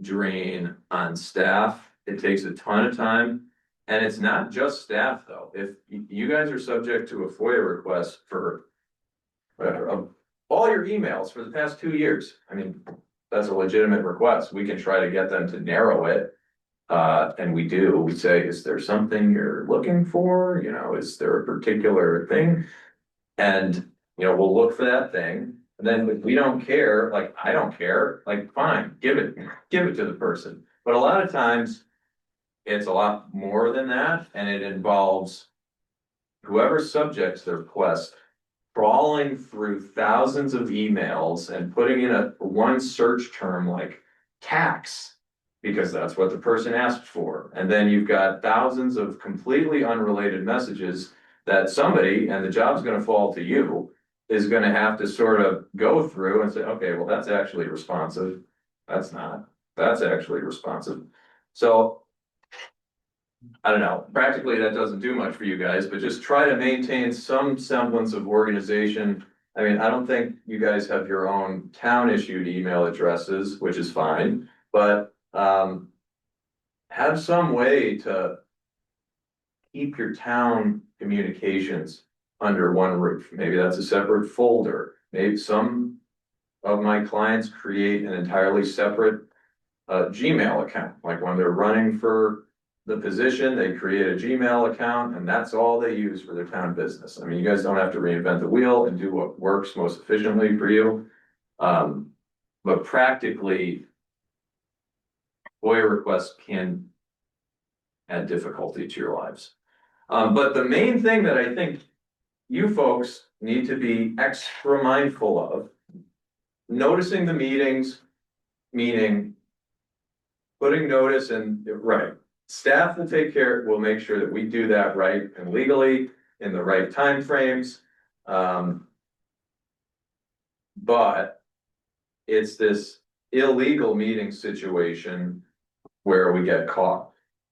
drain on staff. It takes a ton of time. And it's not just staff, though. If you guys are subject to a FOIA request for all your emails for the past 2 years, I mean, that's a legitimate request. We can try to get them to narrow it. And we do. We say, is there something you're looking for? Is there a particular thing? And, we'll look for that thing. And then if we don't care, like, I don't care, like, fine, give it to the person. But a lot of times it's a lot more than that. And it involves whoever subjects the request crawling through thousands of emails and putting in one search term like tax, because that's what the person asked for. And then you've got thousands of completely unrelated messages that somebody, and the job's going to fall to you, is going to have to sort of go through and say, okay, well, that's actually responsive. that's not, that's actually responsive. So. I don't know, practically that doesn't do much for you guys, but just try to maintain some semblance of organization. I mean, I don't think you guys have your own town issued email addresses, which is fine, but have some way to keep your town communications under one roof. Maybe that's a separate folder. Maybe some of my clients create an entirely separate Gmail account, like when they're running for the position, they create a Gmail account and that's all they use for their town business. I mean, you guys don't have to reinvent the wheel and do what works most efficiently for you. But practically, FOIA requests can add difficulty to your lives. But the main thing that I think you folks need to be extra mindful of, noticing the meetings, meaning putting notice and, right, staff will take care, will make sure that we do that right and legally in the right timeframes. But it's this illegal meeting situation where we get caught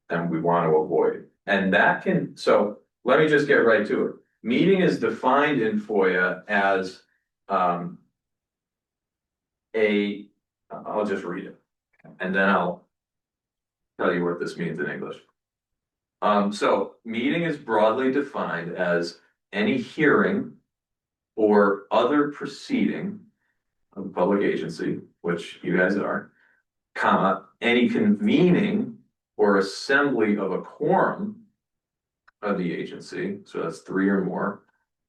and we want to avoid. And that can, so let me just get right to it. Meeting is defined in FOIA as I'll just read it and then I'll tell you what this means in English. So meeting is broadly defined as any hearing or other proceeding of a public agency, which you guys are, comma, any convening or assembly of a quorum of the agency, so that's 3 or more,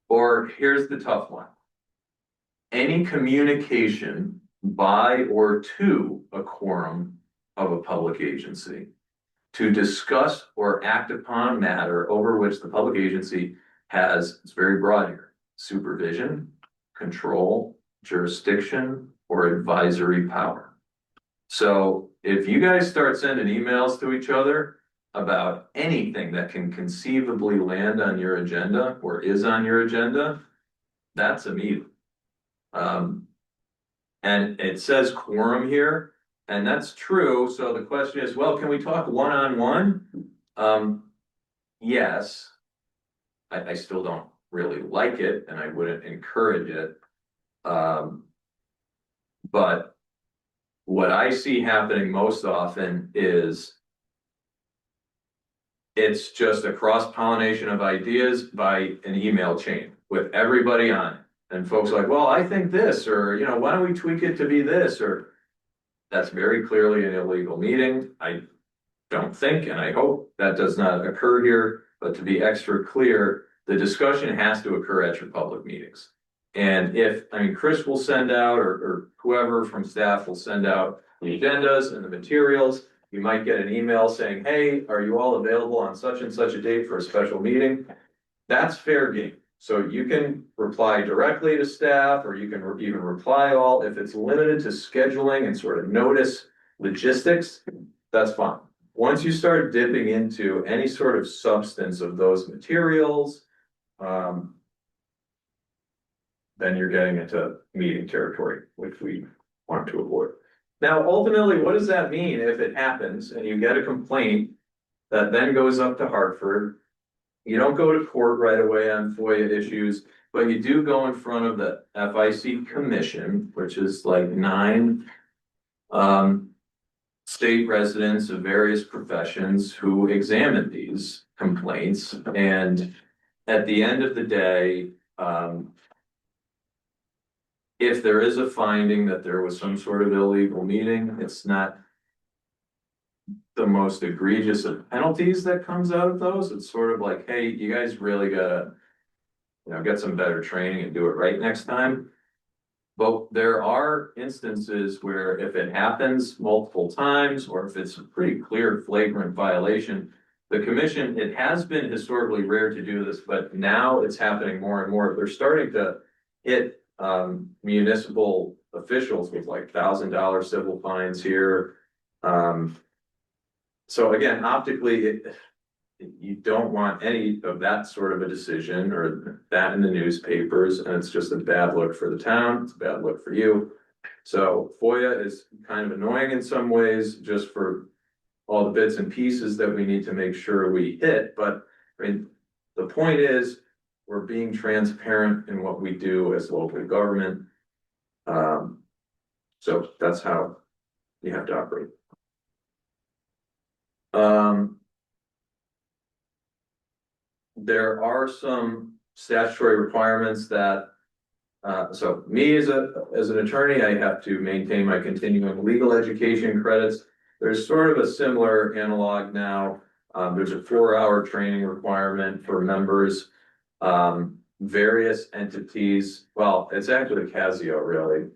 or here's the tough one, any communication by or to a quorum of a public agency to discuss or act upon a matter over which the public agency has, it's very broad here, supervision, control, jurisdiction, or advisory power. So if you guys start sending emails to each other about anything that can conceivably land on your agenda or is on your agenda, that's a meeting. And it says quorum here, and that's true. So the question is, well, can we talk one-on-one? Yes. I still don't really like it and I wouldn't encourage it. But what I see happening most often is it's just a cross-pollination of ideas by an email chain with everybody on it. And folks are like, well, I think this, or, you know, why don't we tweak it to be this, or that's very clearly an illegal meeting. I don't think, and I hope that does not occur here, but to be extra clear, the discussion has to occur at your public meetings. And if, I mean, Chris will send out, or whoever from staff will send out the agendas and the materials. You might get an email saying, hey, are you all available on such and such a date for a special meeting? That's fair game. So you can reply directly to staff, or you can even reply all. If it's limited to scheduling and sort of notice logistics, that's fine. Once you start dipping into any sort of substance of those materials, then you're getting into meeting territory, which we want to avoid. Now, ultimately, what does that mean if it happens and you get a complaint that then goes up to Hartford? You don't go to court right away on FOIA issues, but you do go in front of the FIC commission, which is like 9 state residents of various professions who examine these complaints. And at the end of the day, if there is a finding that there was some sort of illegal meeting, it's not the most egregious of penalties that comes out of those. It's sort of like, hey, you guys really gotta, you know, get some better training and do it right next time. But there are instances where if it happens multiple times, or if it's a pretty clear flagrant violation, the commission, it has been historically rare to do this, but now it's happening more and more. They're starting to hit municipal officials with like $1,000 civil fines here. So again, optically, you don't want any of that sort of a decision or that in the newspapers, and it's just a bad look for the town. It's a bad look for you. So FOIA is kind of annoying in some ways, just for all the bits and pieces that we need to make sure we hit, but I mean, the point is, we're being transparent in what we do as local government. So that's how you have to operate. There are some statutory requirements that, so me as an attorney, I have to maintain my continuing legal education credits. There's sort of a similar analog now. There's a 4-hour training requirement for members. Various entities, well, it's actually Casio really,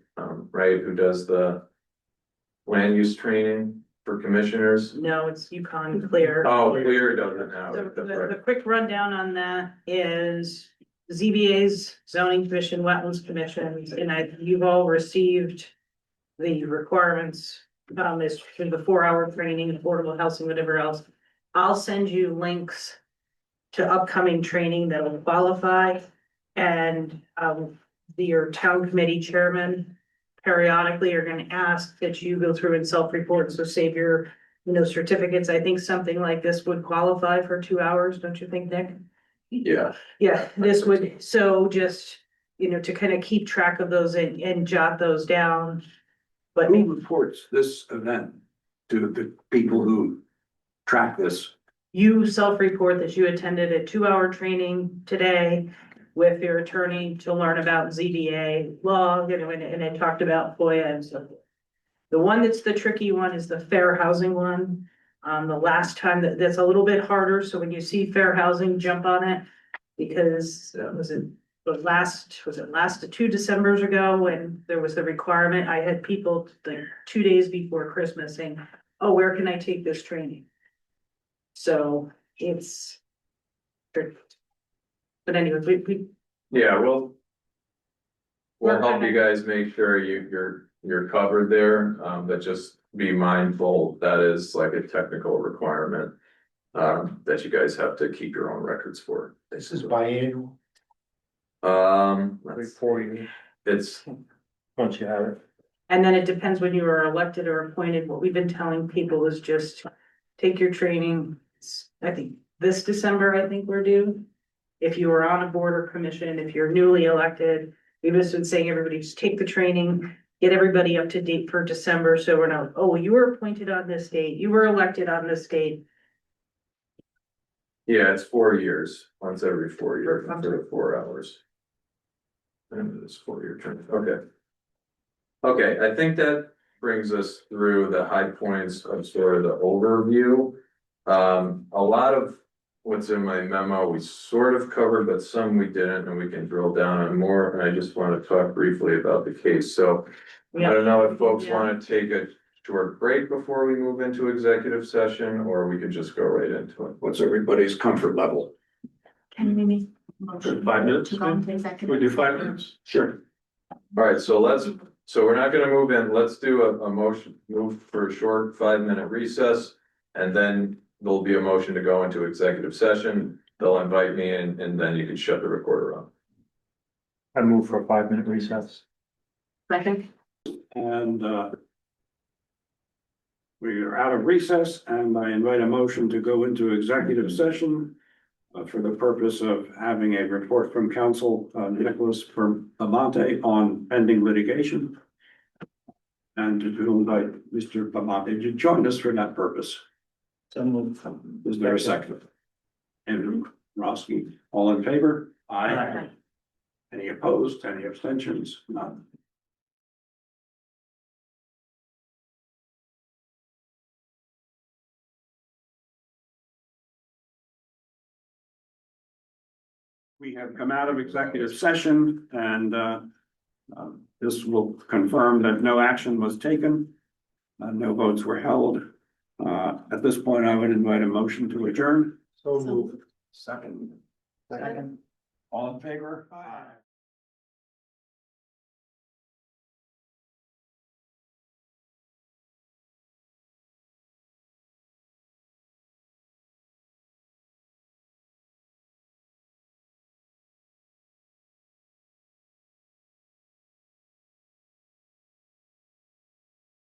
right, who does the land use training for commissioners? No, it's Yukon Clear. Oh, Clear does it now. So That's the right. quick rundown on that is ZBA's zoning commission, wetlands commissions, and you've all received the requirements, is for the 4-hour training, affordable housing, whatever else. I'll send you links to upcoming training that will qualify, and, your town committee chairman periodically are gonna ask that you go through and self-report, so save your, certificates. I think something like this would qualify for 2 hours, don't you think, Nick? Yeah, Yeah, this would, so just, to kind of keep track of those and jot those down. But Who reports this event to the people who track this? you self-report that you attended a 2-hour training today with your attorney to learn about ZBA law, and it talked about FOIA and so forth. The one that's the tricky one is the fair housing one. The last time that's a little bit harder, so when you see fair housing, jump on it. Because was it last 2 Decembers ago when there was the requirement, I had people like 2 days before Christmas saying, oh, where can I take this training? So it's. But anyway, yeah, we'll We're help you gonna- guys make sure you're covered there, but just be mindful, that is like a technical requirement. That you guys have to keep your own records for. This is biannual. Let's- 4 years, it's, once you have it. And then it depends when you are elected or appointed. What we've been telling people is just take your training. I think this December, I think we're due. If you are on a board or commission, if you're newly elected, we've just been saying everybody just take the training, get everybody up to date for December. So we're not, oh, you were appointed on this date, you were elected on this date. yeah, it's 4 years, once every 4 years, For- for 4 hours. And it's 4-year term, okay. Okay, I think that brings us through the high points of sort of the overview. A lot of what's in my memo, we sort of covered, but some we didn't, and we can drill down on more, and I just want to talk briefly about the case, so. I don't know if folks Yeah. want to take a short break before we move into executive session, or we could just go right into it. What's everybody's comfort level? Can we make? 5 minutes, To go into executive. we do 5 minutes? Sure. All right, so we're not gonna move in, let's do a motion, move for a short 5-minute recess. And then there'll be a motion to go into executive session, they'll invite me in, and then you can shut the recorder off. I move for a 5-minute recess. Second. And we are out of recess, and I invite a motion to go into executive session for the purpose of having a report from counsel, Nicholas Bamonte, on pending litigation. And to invite Mr. Bamonte to join us for that purpose. So move. Is there a second? Andrew Roski, all in favor? Aye. Any opposed? Any abstentions? None. We have come out of executive session, and this will confirm that no action was taken. No votes were held. At this point, I would invite a motion to adjourn. So move. Second. Second. All in favor? Aye.